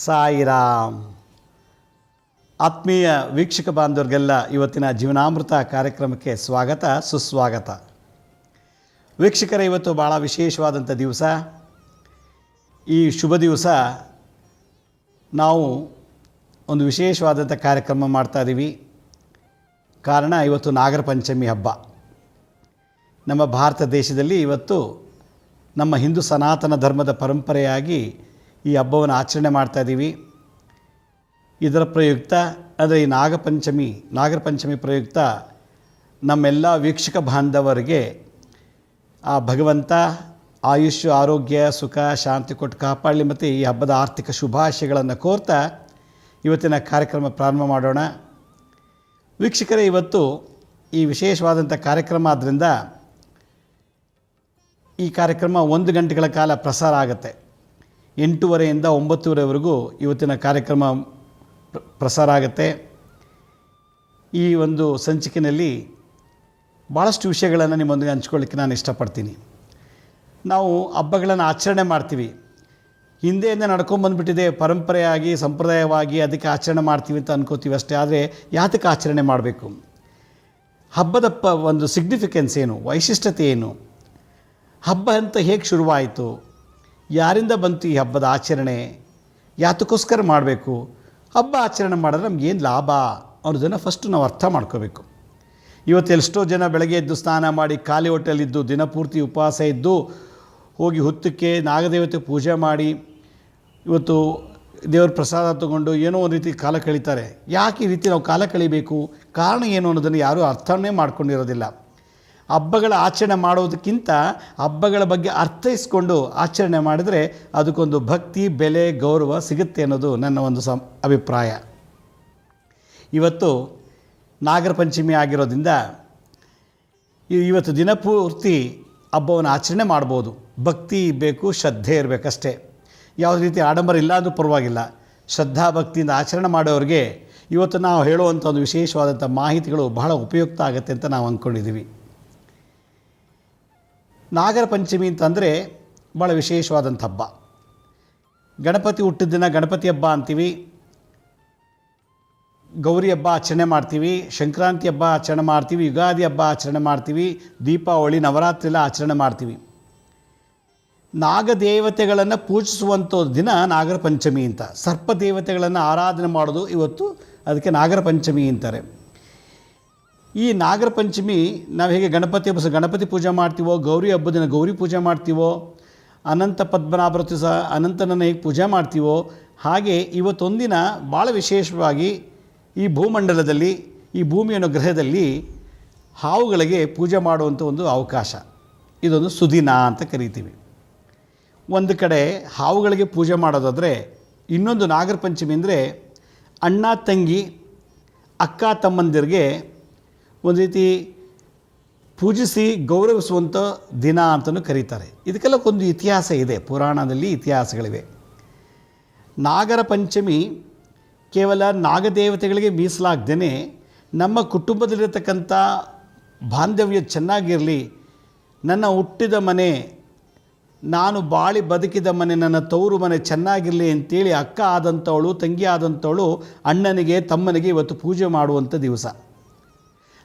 ಸಾಯಿರಾಮ್. ಆತ್ಮೀಯ ವೀಕ್ಷಕ ಬಾಂಧವರಿಗೆಲ್ಲ ಇವತ್ತಿನ ಜೀವನಾಮೃತ ಕಾರ್ಯಕ್ರಮಕ್ಕೆ ಸ್ವಾಗತ ಸುಸ್ವಾಗತ. ವೀಕ್ಷಕರೇ, ಇವತ್ತು ಭಾಳ ವಿಶೇಷವಾದಂಥ ದಿವಸ. ಈ ಶುಭ ದಿವಸ ನಾವು ಒಂದು ವಿಶೇಷವಾದಂಥ ಕಾರ್ಯಕ್ರಮ ಮಾಡ್ತಾಯಿದ್ದೀವಿ. ಕಾರಣ ಇವತ್ತು ನಾಗರ ಪಂಚಮಿ ಹಬ್ಬ. ನಮ್ಮ ಭಾರತ ದೇಶದಲ್ಲಿ ಇವತ್ತು ನಮ್ಮ ಹಿಂದೂ ಸನಾತನ ಧರ್ಮದ ಪರಂಪರೆಯಾಗಿ ಈ ಹಬ್ಬವನ್ನು ಆಚರಣೆ ಮಾಡ್ತಾಯಿದ್ದೀವಿ. ಇದರ ಪ್ರಯುಕ್ತ ಅಂದರೆ ಈ ನಾಗರ ಪಂಚಮಿ ಪ್ರಯುಕ್ತ ನಮ್ಮೆಲ್ಲ ವೀಕ್ಷಕ ಬಾಂಧವರಿಗೆ ಆ ಭಗವಂತ ಆಯುಷ್ಯ, ಆರೋಗ್ಯ, ಸುಖ, ಶಾಂತಿ ಕೊಟ್ಟು ಕಾಪಾಡಲಿ ಮತ್ತು ಈ ಹಬ್ಬದ ಆರ್ಥಿಕ ಶುಭಾಶಯಗಳನ್ನು ಕೋರ್ತಾ ಇವತ್ತಿನ ಕಾರ್ಯಕ್ರಮ ಪ್ರಾರಂಭ ಮಾಡೋಣ. ವೀಕ್ಷಕರೇ, ಇವತ್ತು ಈ ವಿಶೇಷವಾದಂಥ ಕಾರ್ಯಕ್ರಮ ಆದ್ದರಿಂದ ಈ ಕಾರ್ಯಕ್ರಮ 1 ಗಂಟೆಗಳ ಕಾಲ ಪ್ರಸಾರ ಆಗುತ್ತೆ. 8:30ಯಿಂದ 9:30ವರೆಗೂ ಇವತ್ತಿನ ಕಾರ್ಯಕ್ರಮ ಪ್ರಸಾರ ಆಗುತ್ತೆ. ಈ ಒಂದು ಸಂಚಿಕೆಯಲ್ಲಿ ಭಾಳಷ್ಟು ವಿಷಯಗಳನ್ನು ನಿಮ್ಮೊಂದಿಗೆ ಹಂಚ್ಕೊಳ್ಳಿಕ್ಕೆ ನಾನು ಇಷ್ಟಪಡ್ತೀನಿ. ನಾವು ಹಬ್ಬಗಳನ್ನು ಆಚರಣೆ ಮಾಡ್ತೀವಿ, ಹಿಂದೆಯಿಂದ ನಡ್ಕೊಂಬಂದುಬಿಟ್ಟಿದೆ, ಪರಂಪರೆಯಾಗಿ ಸಂಪ್ರದಾಯವಾಗಿ ಅದಕ್ಕೆ ಆಚರಣೆ ಮಾಡ್ತೀವಿ ಅಂತ ಅನ್ಕೋತೀವಿ ಅಷ್ಟೇ. ಆದರೆ ಯಾತಕ್ಕೆ ಆಚರಣೆ ಮಾಡಬೇಕು? ಹಬ್ಬದ ಒಂದು ಸಿಗ್ನಿಫಿಕೆನ್ಸ್ ಏನು, ವೈಶಿಷ್ಟ್ಯತೆ ಏನು, ಹಬ್ಬ ಅಂತ ಹೇಗೆ ಶುರುವಾಯಿತು, ಯಾರಿಂದ ಬಂತು ಈ ಹಬ್ಬದ ಆಚರಣೆ, ಯಾತಕ್ಕೋಸ್ಕರ ಮಾಡಬೇಕು, ಹಬ್ಬ ಆಚರಣೆ ಮಾಡಿದ್ರೆ ನಮಗೇನು ಲಾಭ ಅನ್ನೋದನ್ನು ಫಸ್ಟು ನಾವು ಅರ್ಥ ಮಾಡ್ಕೋಬೇಕು. ಇವತ್ತು ಎಷ್ಟೋ ಜನ ಬೆಳಗ್ಗೆ ಎದ್ದು ಸ್ನಾನ ಮಾಡಿ ಖಾಲಿ ಹೊಟ್ಟೆಲಿದ್ದು ದಿನಪೂರ್ತಿ ಉಪವಾಸ ಇದ್ದು ಹೋಗಿ ಹುತ್ತಕ್ಕೆ ನಾಗದೇವತೆ ಪೂಜೆ ಮಾಡಿ ಇವತ್ತು ದೇವ್ರ ಪ್ರಸಾದ ತಗೊಂಡು ಏನೋ ಒಂದು ರೀತಿ ಕಾಲ ಕಳೀತಾರೆ. ಯಾಕೆ ಈ ರೀತಿ ನಾವು ಕಾಲ ಕಳಿಬೇಕು, ಕಾರಣ ಏನು ಅನ್ನೋದನ್ನು ಯಾರೂ ಅರ್ಥನೇ ಮಾಡ್ಕೊಂಡಿರೋದಿಲ್ಲ. ಹಬ್ಬಗಳ ಆಚರಣೆ ಮಾಡೋದಕ್ಕಿಂತ ಹಬ್ಬಗಳ ಬಗ್ಗೆ ಅರ್ಥೈಸ್ಕೊಂಡು ಆಚರಣೆ ಮಾಡಿದರೆ ಅದಕ್ಕೊಂದು ಭಕ್ತಿ, ಬೆಲೆ, ಗೌರವ ಸಿಗುತ್ತೆ ಅನ್ನೋದು ನನ್ನ ಒಂದು ಅಭಿಪ್ರಾಯ. ಇವತ್ತು ನಾಗರ ಪಂಚಮಿ ಆಗಿರೋದ್ರಿಂದ ಇವತ್ತು ದಿನಪೂರ್ತಿ ಹಬ್ಬವನ್ನು ಆಚರಣೆ ಮಾಡ್ಬೋದು. ಭಕ್ತಿ ಬೇಕು, ಶ್ರದ್ಧೆ ಇರಬೇಕಷ್ಟೇ. ಯಾವುದೇ ರೀತಿ ಆಡಂಬರ ಇಲ್ಲ ಅಂದರೂ ಪರವಾಗಿಲ್ಲ. ಶ್ರದ್ಧಾ ಭಕ್ತಿಯಿಂದ ಆಚರಣೆ ಮಾಡೋರಿಗೆ ಇವತ್ತು ನಾವು ಹೇಳುವಂಥ ಒಂದು ವಿಶೇಷವಾದಂಥ ಮಾಹಿತಿಗಳು ಬಹಳ ಉಪಯುಕ್ತ ಆಗುತ್ತೆ ಅಂತ ನಾವು ಅಂದ್ಕೊಂಡಿದ್ದೀವಿ. ನಾಗರ ಪಂಚಮಿ ಅಂತಂದರೆ ಭಾಳ ವಿಶೇಷವಾದಂಥ ಹಬ್ಬ. ಗಣಪತಿ ಹುಟ್ಟಿದ ದಿನ ಗಣಪತಿ ಹಬ್ಬ ಅಂತೀವಿ, ಗೌರಿ ಹಬ್ಬ ಆಚರಣೆ ಮಾಡ್ತೀವಿ, ಸಂಕ್ರಾಂತಿ ಹಬ್ಬ ಆಚರಣೆ ಮಾಡ್ತೀವಿ, ಯುಗಾದಿ ಹಬ್ಬ ಆಚರಣೆ ಮಾಡ್ತೀವಿ, ದೀಪಾವಳಿ, ನವರಾತ್ರಿ ಎಲ್ಲ ಆಚರಣೆ ಮಾಡ್ತೀವಿ. ನಾಗದೇವತೆಗಳನ್ನು ಪೂಜಿಸುವಂಥ ದಿನ ನಾಗರ ಪಂಚಮಿ ಅಂತ. ಸರ್ಪ ದೇವತೆಗಳನ್ನು ಆರಾಧನೆ ಮಾಡೋದು ಇವತ್ತು, ಅದಕ್ಕೆ ನಾಗರ ಪಂಚಮಿ ಅಂತಾರೆ. ಈ ನಾಗರ ಪಂಚಮಿ ನಾವು ಹೇಗೆ ಗಣಪತಿ ಪೂಜೆ ಮಾಡ್ತೀವೋ, ಗೌರಿ ಹಬ್ಬದ ದಿನ ಗೌರಿ ಪೂಜೆ ಮಾಡ್ತೀವೋ, ಅನಂತ ಪದ್ಮನಾಭರ ಸಹ ಅನಂತನನ್ನು ಹೇಗೆ ಪೂಜೆ ಮಾಡ್ತೀವೋ, ಹಾಗೆ ಇವತ್ತೊಂದಿನ ಭಾಳ ವಿಶೇಷವಾಗಿ ಈ ಭೂಮಂಡಲದಲ್ಲಿ, ಈ ಭೂಮಿಯ ಗ್ರಹದಲ್ಲಿ ಹಾವುಗಳಿಗೆ ಪೂಜೆ ಮಾಡುವಂಥ ಒಂದು ಅವಕಾಶ. ಇದೊಂದು ಸುದಿನ ಅಂತ ಕರಿತೀವಿ. ಒಂದು ಕಡೆ ಹಾವುಗಳಿಗೆ ಪೂಜೆ ಮಾಡೋದಾದರೆ, ಇನ್ನೊಂದು ನಾಗರ ಪಂಚಮಿ ಅಂದರೆ ಅಣ್ಣ ತಂಗಿ, ಅಕ್ಕ ತಮ್ಮಂದಿರಿಗೆ ಒಂದು ರೀತಿ ಪೂಜಿಸಿ ಗೌರವಿಸುವಂಥ ದಿನ ಅಂತಲೂ ಕರೀತಾರೆ. ಇದಕ್ಕೆಲ್ಲ ಒಂದು ಇತಿಹಾಸ ಇದೆ, ಪುರಾಣದಲ್ಲಿ ಇತಿಹಾಸಗಳಿವೆ. ನಾಗರ ಪಂಚಮಿ ಕೇವಲ ನಾಗದೇವತೆಗಳಿಗೆ ಮೀಸಲಾಗ್ದೇ ನಮ್ಮ ಕುಟುಂಬದಲ್ಲಿರತಕ್ಕಂಥ ಬಾಂಧವ್ಯ ಚೆನ್ನಾಗಿರಲಿ, ನನ್ನ ಹುಟ್ಟಿದ ಮನೆ, ನಾನು ಬಾಳಿ ಬದುಕಿದ ಮನೆ, ನನ್ನ ತವರು ಮನೆ ಚೆನ್ನಾಗಿರಲಿ ಅಂತೇಳಿ ಅಕ್ಕ ಆದಂಥವಳು, ತಂಗಿ ಆದಂಥವಳು ಅಣ್ಣನಿಗೆ, ತಮ್ಮನಿಗೆ ಇವತ್ತು ಪೂಜೆ ಮಾಡುವಂಥ ದಿವಸ.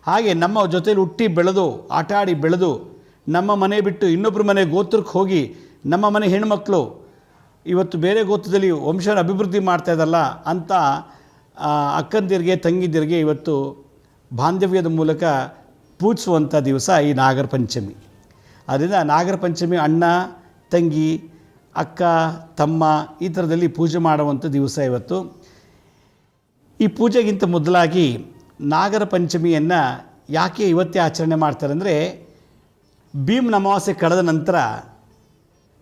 ಹಾಗೆ ನಮ್ಮ ಜೊತೇಲಿ ಹುಟ್ಟಿ ಬೆಳೆದು ಆಟಾಡಿ ಬೆಳೆದು ನಮ್ಮ ಮನೆ ಬಿಟ್ಟು ಇನ್ನೊಬ್ಬರ ಮನೆ ಗೋತ್ರಕ್ಕೆ ಹೋಗಿ ನಮ್ಮ ಮನೆ ಹೆಣ್ಮಕ್ಳು ಇವತ್ತು ಬೇರೆ ಗೋತ್ರದಲ್ಲಿ ವಂಶನ ಅಭಿವೃದ್ಧಿ ಮಾಡ್ತಾಯಿದ್ದಲ್ಲ ಅಂತ ಅಕ್ಕಂದಿರಿಗೆ, ತಂಗಿದಿರಿಗೆ ಇವತ್ತು ಬಾಂಧವ್ಯದ ಮೂಲಕ ಪೂಜಿಸುವಂಥ ದಿವಸ ಈ ನಾಗರ ಪಂಚಮಿ. ಆದ್ದರಿಂದ ನಾಗರ ಪಂಚಮಿ ಅಣ್ಣ ತಂಗಿ, ಅಕ್ಕ ತಮ್ಮ ಈ ಥರದಲ್ಲಿ ಪೂಜೆ ಮಾಡುವಂಥ ದಿವಸ ಇವತ್ತು. ಈ ಪೂಜೆಗಿಂತ ಮೊದಲಾಗಿ ನಾಗರ ಪಂಚಮಿಯನ್ನು ಯಾಕೆ ಇವತ್ತೇ ಆಚರಣೆ ಮಾಡ್ತಾರೆ ಅಂದರೆ, ಭೀಮನ ಅಮಾವಾಸ್ಯೆ ಕಳೆದ ನಂತರ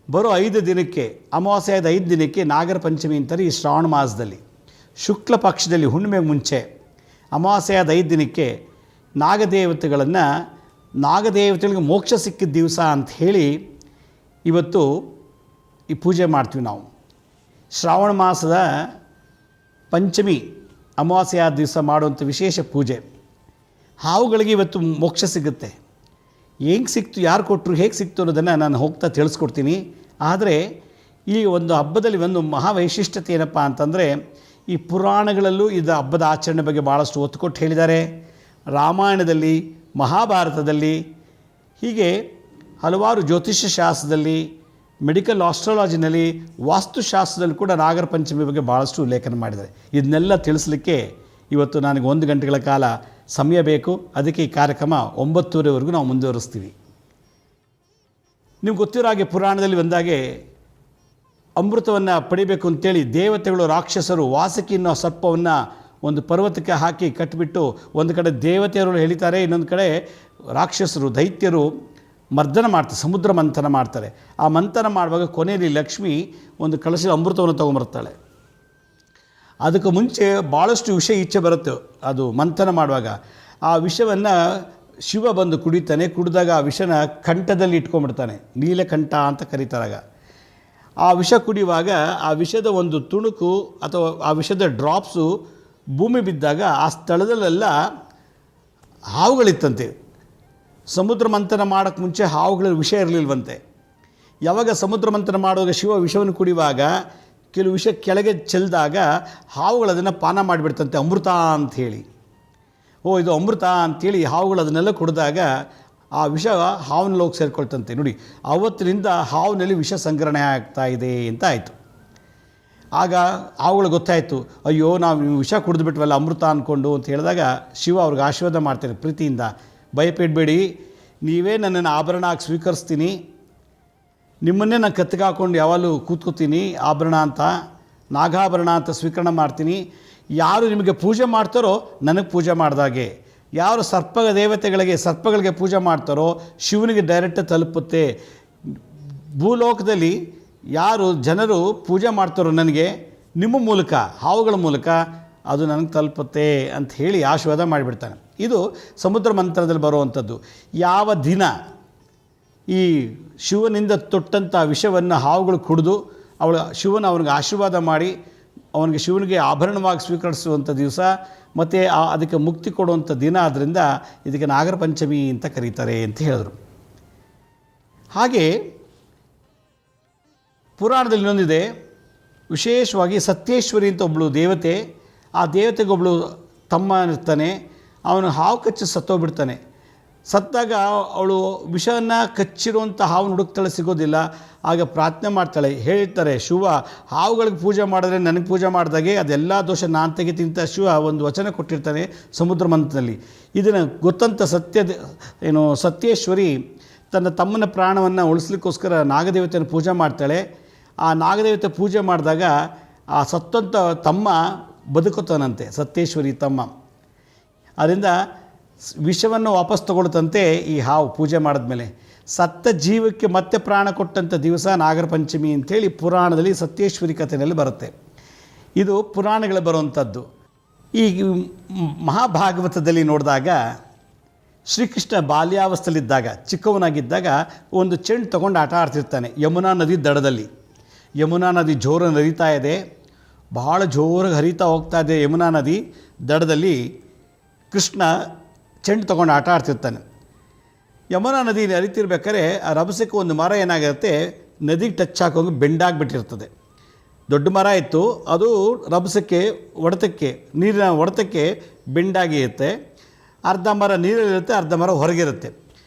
ಬರೋ 5 ದಿನಕ್ಕೆ, ಅಮಾವಾಸ್ಯೆ ಆದ 5 ದಿನಕ್ಕೆ ನಾಗರ ಪಂಚಮಿ ಅಂತಾರೆ. ಈ ಶ್ರಾವಣ ಮಾಸದಲ್ಲಿ ಶುಕ್ಲ ಪಕ್ಷದಲ್ಲಿ ಹುಣ್ಣಿಮೆಗೆ ಮುಂಚೆ ಅಮಾವಾಸ್ಯೆ ಆದ 5 ದಿನಕ್ಕೆ ನಾಗದೇವತೆಗಳಿಗೆ ಮೋಕ್ಷ ಸಿಕ್ಕಿದ ದಿವಸ ಅಂತ ಹೇಳಿ ಇವತ್ತು ಈ ಪೂಜೆ ಮಾಡ್ತೀವಿ ನಾವು. ಶ್ರಾವಣ ಮಾಸದ ಪಂಚಮಿ ಅಮಾವಾಸ್ಯೆ ಆದ ದಿವಸ ಮಾಡುವಂಥ ವಿಶೇಷ ಪೂಜೆ. ಹಾವುಗಳಿಗೆ ಇವತ್ತು ಮೋಕ್ಷ ಸಿಗುತ್ತೆ. ಹೆಂಗೆ ಸಿಕ್ತು, ಯಾರು ಕೊಟ್ಟರು, ಹೇಗೆ ಸಿಕ್ತು ಅನ್ನೋದನ್ನು ನಾನು ಹೋಗ್ತಾ ತಿಳಿಸ್ಕೊಡ್ತೀನಿ. ಆದರೆ ಈ ಒಂದು ಹಬ್ಬದಲ್ಲಿ ಒಂದು ಮಹಾವೈಶಿಷ್ಟ್ಯತೆ ಏನಪ್ಪ ಅಂತಂದರೆ, ಈ ಪುರಾಣಗಳಲ್ಲೂ ಇದು ಹಬ್ಬದ ಆಚರಣೆ ಬಗ್ಗೆ ಭಾಳಷ್ಟು ಒತ್ತು ಕೊಟ್ಟು ಹೇಳಿದ್ದಾರೆ. ರಾಮಾಯಣದಲ್ಲಿ, ಮಹಾಭಾರತದಲ್ಲಿ, ಹೀಗೆ ಹಲವಾರು ಜ್ಯೋತಿಷ್ಯ ಶಾಸ್ತ್ರದಲ್ಲಿ, ಮೆಡಿಕಲ್ ಆಸ್ಟ್ರಾಲಜಿನಲ್ಲಿ, ವಾಸ್ತುಶಾಸ್ತ್ರದಲ್ಲಿ ಕೂಡ ನಾಗರ ಪಂಚಮಿ ಬಗ್ಗೆ ಭಾಳಷ್ಟು ಉಲ್ಲೇಖನ ಮಾಡಿದ್ದಾರೆ. ಇದನ್ನೆಲ್ಲ ತಿಳಿಸ್ಲಿಕ್ಕೆ ಇವತ್ತು ನನಗೆ 1 ಗಂಟೆಗಳ ಕಾಲ ಸಮಯ ಬೇಕು. ಅದಕ್ಕೆ ಈ ಕಾರ್ಯಕ್ರಮ 9:30ವರೆಗೂ ನಾವು ಮುಂದುವರಿಸ್ತೀವಿ. ನಿಮ್ಗೆ ಗೊತ್ತಿರೋ ಹಾಗೆ ಪುರಾಣದಲ್ಲಿ ಬಂದಾಗೆ ಅಮೃತವನ್ನು ಪಡಿಬೇಕು ಅಂತೇಳಿ ದೇವತೆಗಳು, ರಾಕ್ಷಸರು ವಾಸುಕಿ ಅನ್ನೋ ಸರ್ಪವನ್ನು ಒಂದು ಪರ್ವತಕ್ಕೆ ಹಾಕಿ ಕಟ್ಟಿಬಿಟ್ಟು, ಒಂದು ಕಡೆ ದೇವತೆಯರು ಎಳಿತಾರೆ, ಇನ್ನೊಂದು ಕಡೆ ರಾಕ್ಷಸರು, ದೈತ್ಯರು ಮರ್ದನ ಮಾಡ್ತಾರೆ, ಸಮುದ್ರ ಮಂಥನ ಮಾಡ್ತಾರೆ. ಆ ಮಂಥನ ಮಾಡುವಾಗ ಕೊನೆಯಲ್ಲಿ ಲಕ್ಷ್ಮಿ ಒಂದು ಕಳಶದ ಅಮೃತವನ್ನು ತೊಗೊಂಬರ್ತಾಳೆ. ಅದಕ್ಕೆ ಮುಂಚೆ ಭಾಳಷ್ಟು ವಿಷ ಈಚೆ ಬರುತ್ತೆ. ಅದು ಮಂಥನ ಮಾಡುವಾಗ ಆ ವಿಷವನ್ನು ಶಿವ ಬಂದು ಕುಡಿತಾನೆ. ಕುಡಿದಾಗ ಆ ವಿಷನ ಕಂಠದಲ್ಲಿ ಇಟ್ಕೊಂಡ್ಬಿಡ್ತಾನೆ. ನೀಲಕಂಠ ಅಂತ ಕರೀತಾರಾಗ. ಆ ವಿಷ ಕುಡಿಯುವಾಗ ಆ ವಿಷದ ಒಂದು ತುಣುಕು ಅಥವಾ ಆ ವಿಷದ ಡ್ರಾಪ್ಸು ಭೂಮಿ ಬಿದ್ದಾಗ ಆ ಸ್ಥಳದಲ್ಲೆಲ್ಲ ಹಾವುಗಳಿತ್ತಂತೆ. ಸಮುದ್ರ ಮಂಥನ ಮಾಡೋಕ್ಕೆ ಮುಂಚೆ ಹಾವುಗಳಲ್ಲಿ ವಿಷ ಇರಲಿಲ್ವಂತೆ. ಯಾವಾಗ ಸಮುದ್ರ ಮಂಥನ ಮಾಡುವಾಗ ಶಿವ ವಿಷವನ್ನು ಕುಡಿಯುವಾಗ ಕೆಲವು ವಿಷ ಕೆಳಗೆ ಚೆಲ್ಲಿದಾಗ ಹಾವುಗಳು ಅದನ್ನು ಪಾನ ಮಾಡಿಬಿಡ್ತಂತೆ, ಅಮೃತ ಅಂಥೇಳಿ. ಇದು ಅಮೃತ ಅಂಥೇಳಿ ಹಾವುಗಳು ಅದನ್ನೆಲ್ಲ ಕುಡಿದಾಗ ಆ ವಿಷ ಹಾವಿನಲ್ಲಿ ಹೋಗಿ ಸೇರಿಕೊಳ್ತಂತೆ. ನೋಡಿ, ಆವತ್ತಿನಿಂದ ಹಾವಿನಲ್ಲಿ ವಿಷ ಸಂಗ್ರಹಣೆ ಆಗ್ತಾ ಇದೆ ಅಂತ ಆಯಿತು. ಆಗ ಹಾವುಗಳು ಗೊತ್ತಾಯಿತು, ಅಯ್ಯೋ ನಾವು ವಿಷ ಕುಡಿದ್ಬಿಟ್ವಲ್ಲ ಅಮೃತ ಅಂದ್ಕೊಂಡು ಅಂತ ಹೇಳಿದಾಗ ಶಿವ ಅವ್ರಿಗೆ ಆಶೀರ್ವಾದ ಮಾಡ್ತಾರೆ ಪ್ರೀತಿಯಿಂದ, ಭಯಪಡಬೇಡಿ, ನೀವೇ ನನ್ನನ್ನು ಆಭರಣ ಆಗಿ ಸ್ವೀಕರಿಸ್ತೀನಿ, ನಿಮ್ಮನ್ನೇ ನಾನು ಕತ್ತಿಗೆ ಹಾಕ್ಕೊಂಡು ಯಾವಾಗಲೂ ಕೂತ್ಕೋತೀನಿ, ಆಭರಣ ಅಂತ, ನಾಗಾಭರಣ ಅಂತ ಸ್ವೀಕರಣೆ ಮಾಡ್ತೀನಿ. ಯಾರು ನಿಮಗೆ ಪೂಜೆ ಮಾಡ್ತಾರೋ ನನಗೆ ಪೂಜೆ ಮಾಡಿದಾಗೆ, ಯಾರು ಸರ್ಪಗಳಿಗೆ ಪೂಜೆ ಮಾಡ್ತಾರೋ ಶಿವನಿಗೆ ಡೈರೆಕ್ಟ್ ತಲುಪುತ್ತೆ. ಭೂಲೋಕದಲ್ಲಿ ಯಾರು ಜನರು ಪೂಜೆ ಮಾಡ್ತಾರೋ ನನಗೆ, ನಿಮ್ಮ ಮೂಲಕ, ಹಾವುಗಳ ಮೂಲಕ ಅದು ನನಗೆ ತಲುಪುತ್ತೆ ಅಂತ ಹೇಳಿ ಆಶೀರ್ವಾದ ಮಾಡಿಬಿಡ್ತಾನೆ. ಇದು ಸಮುದ್ರ ಮಂಥನದಲ್ಲಿ ಬರುವಂಥದ್ದು. ಯಾವ ದಿನ ಈ ಶಿವನಿಂದ ತೊಟ್ಟಂಥ ವಿಷವನ್ನು ಹಾವುಗಳು ಕುಡಿದು ಅವನಿಗೆ ಆಶೀರ್ವಾದ ಮಾಡಿ ಶಿವನಿಗೆ ಆಭರಣವಾಗಿ ಸ್ವೀಕರಿಸುವಂಥ ದಿವಸ ಮತ್ತು ಅದಕ್ಕೆ ಮುಕ್ತಿ ಕೊಡುವಂಥ ದಿನ, ಆದ್ದರಿಂದ ಇದಕ್ಕೆ ನಾಗರ ಪಂಚಮಿ ಅಂತ ಕರೀತಾರೆ ಅಂತ ಹೇಳಿದರು. ಹಾಗೆ ಪುರಾಣದಲ್ಲಿ ಇನ್ನೊಂದಿದೆ, ವಿಶೇಷವಾಗಿ ಸತ್ಯೇಶ್ವರಿ ಅಂತ ಒಬ್ಬಳು ದೇವತೆ. ಆ ದೇವತೆಗೊಬ್ಬಳು ತಮ್ಮ ಇರ್ತಾನೆ, ಅವನು ಹಾವು ಕಚ್ಚಿ ಸತ್ತೋಗ್ಬಿಡ್ತಾನೆ. ಸತ್ತಾಗ ಅವಳು ವಿಷವನ್ನು ಕಚ್ಚಿರುವಂಥ ಹಾವನ್ನು ಹುಡುಕ್ತಾಳೆ, ಸಿಗೋದಿಲ್ಲ. ಆಗ ಪ್ರಾರ್ಥನೆ ಮಾಡ್ತಾಳೆ, ಹೇಳ್ತಾರೆ ಶಿವ ಹಾವುಗಳಿಗೆ ಪೂಜೆ ಮಾಡಿದ್ರೆ ನನಗೆ ಪೂಜೆ ಮಾಡಿದಾಗೆ ಅದೆಲ್ಲ ದೋಷ ನಾನು ತೆಗಿತೀನಿ ಅಂತ ಶಿವ ಒಂದು ವಚನ ಕೊಟ್ಟಿರ್ತಾನೆ ಸಮುದ್ರ ಮಂಥನದಲ್ಲಿ. ಇದನ್ನು ಗೊತ್ತಂತ ಸತ್ಯೇಶ್ವರಿ ತನ್ನ ತಮ್ಮನ ಪ್ರಾಣವನ್ನು ಉಳಿಸ್ಲಿಕ್ಕೋಸ್ಕರ ನಾಗದೇವತೆಯನ್ನು ಪೂಜೆ ಮಾಡ್ತಾಳೆ. ಆ ನಾಗದೇವತೆ ಪೂಜೆ ಮಾಡಿದಾಗ ಆ ಸತ್ತಂಥ ತಮ್ಮ ಬದುಕುತ್ತಾನಂತೆ, ಸತ್ಯೇಶ್ವರಿ ತಮ್ಮ. ಅದರಿಂದ ವಿಷವನ್ನು ವಾಪಸ್ ತಗೊಳ್ತಂತೆ ಈ ಹಾವು ಪೂಜೆ ಮಾಡಿದ್ಮೇಲೆ. ಸತ್ತ ಜೀವಕ್ಕೆ ಮತ್ತೆ ಪ್ರಾಣ ಕೊಟ್ಟಂಥ ದಿವಸ ನಾಗರ ಪಂಚಮಿ ಅಂಥೇಳಿ ಪುರಾಣದಲ್ಲಿ ಸತ್ಯೇಶ್ವರಿ ಕಥೆಯಲ್ಲಿ ಬರುತ್ತೆ. ಇದು ಪುರಾಣಗಳು ಬರುವಂಥದ್ದು. ಈ ಮಹಾಭಾಗವತದಲ್ಲಿ ನೋಡಿದಾಗ ಶ್ರೀಕೃಷ್ಣ ಬಾಲ್ಯಾವಸ್ಥೆಯಲ್ಲಿದ್ದಾಗ, ಚಿಕ್ಕವನಾಗಿದ್ದಾಗ ಒಂದು ಚೆಂಡು ತೊಗೊಂಡು ಆಟ ಆಡ್ತಿರ್ತಾನೆ ಯಮುನಾ ನದಿ ದಡದಲ್ಲಿ. ಯಮುನಾ ನದಿ ಜೋರಾಗಿ ಹರಿತಾ ಇದೆ, ಬಹಳ ಜೋರಾಗಿ ಹರಿತಾ ಹೋಗ್ತಾ ಇದೆ. ಯಮುನಾ ನದಿ ದಡದಲ್ಲಿ ಕೃಷ್ಣ ಚೆಂಡು ತೊಗೊಂಡು ಆಟ ಆಡ್ತಿರ್ತಾನೆ. ಯಮುನಾ ನದಿ ಹರಿತಿರ್ಬೇಕಾದ್ರೆ ಆ ರಭಸಕ್ಕೆ ಒಂದು ಮರ ಏನಾಗಿರುತ್ತೆ, ನದಿಗೆ ಟಚ್ ಹಾಕೋಂಗೆ ಬೆಂಡಾಗಿಬಿಟ್ಟಿರ್ತದೆ. ದೊಡ್ಡ ಮರ ಇತ್ತು, ಅದು ರಭಸಕ್ಕೆ ನೀರಿನ ಹೊಡೆತಕ್ಕೆ ಬೆಂಡಾಗಿ ಇರುತ್ತೆ. ಅರ್ಧ ಮರ ನೀರಲ್ಲಿರುತ್ತೆ, ಅರ್ಧ ಮರ ಹೊರಗಿರುತ್ತೆ.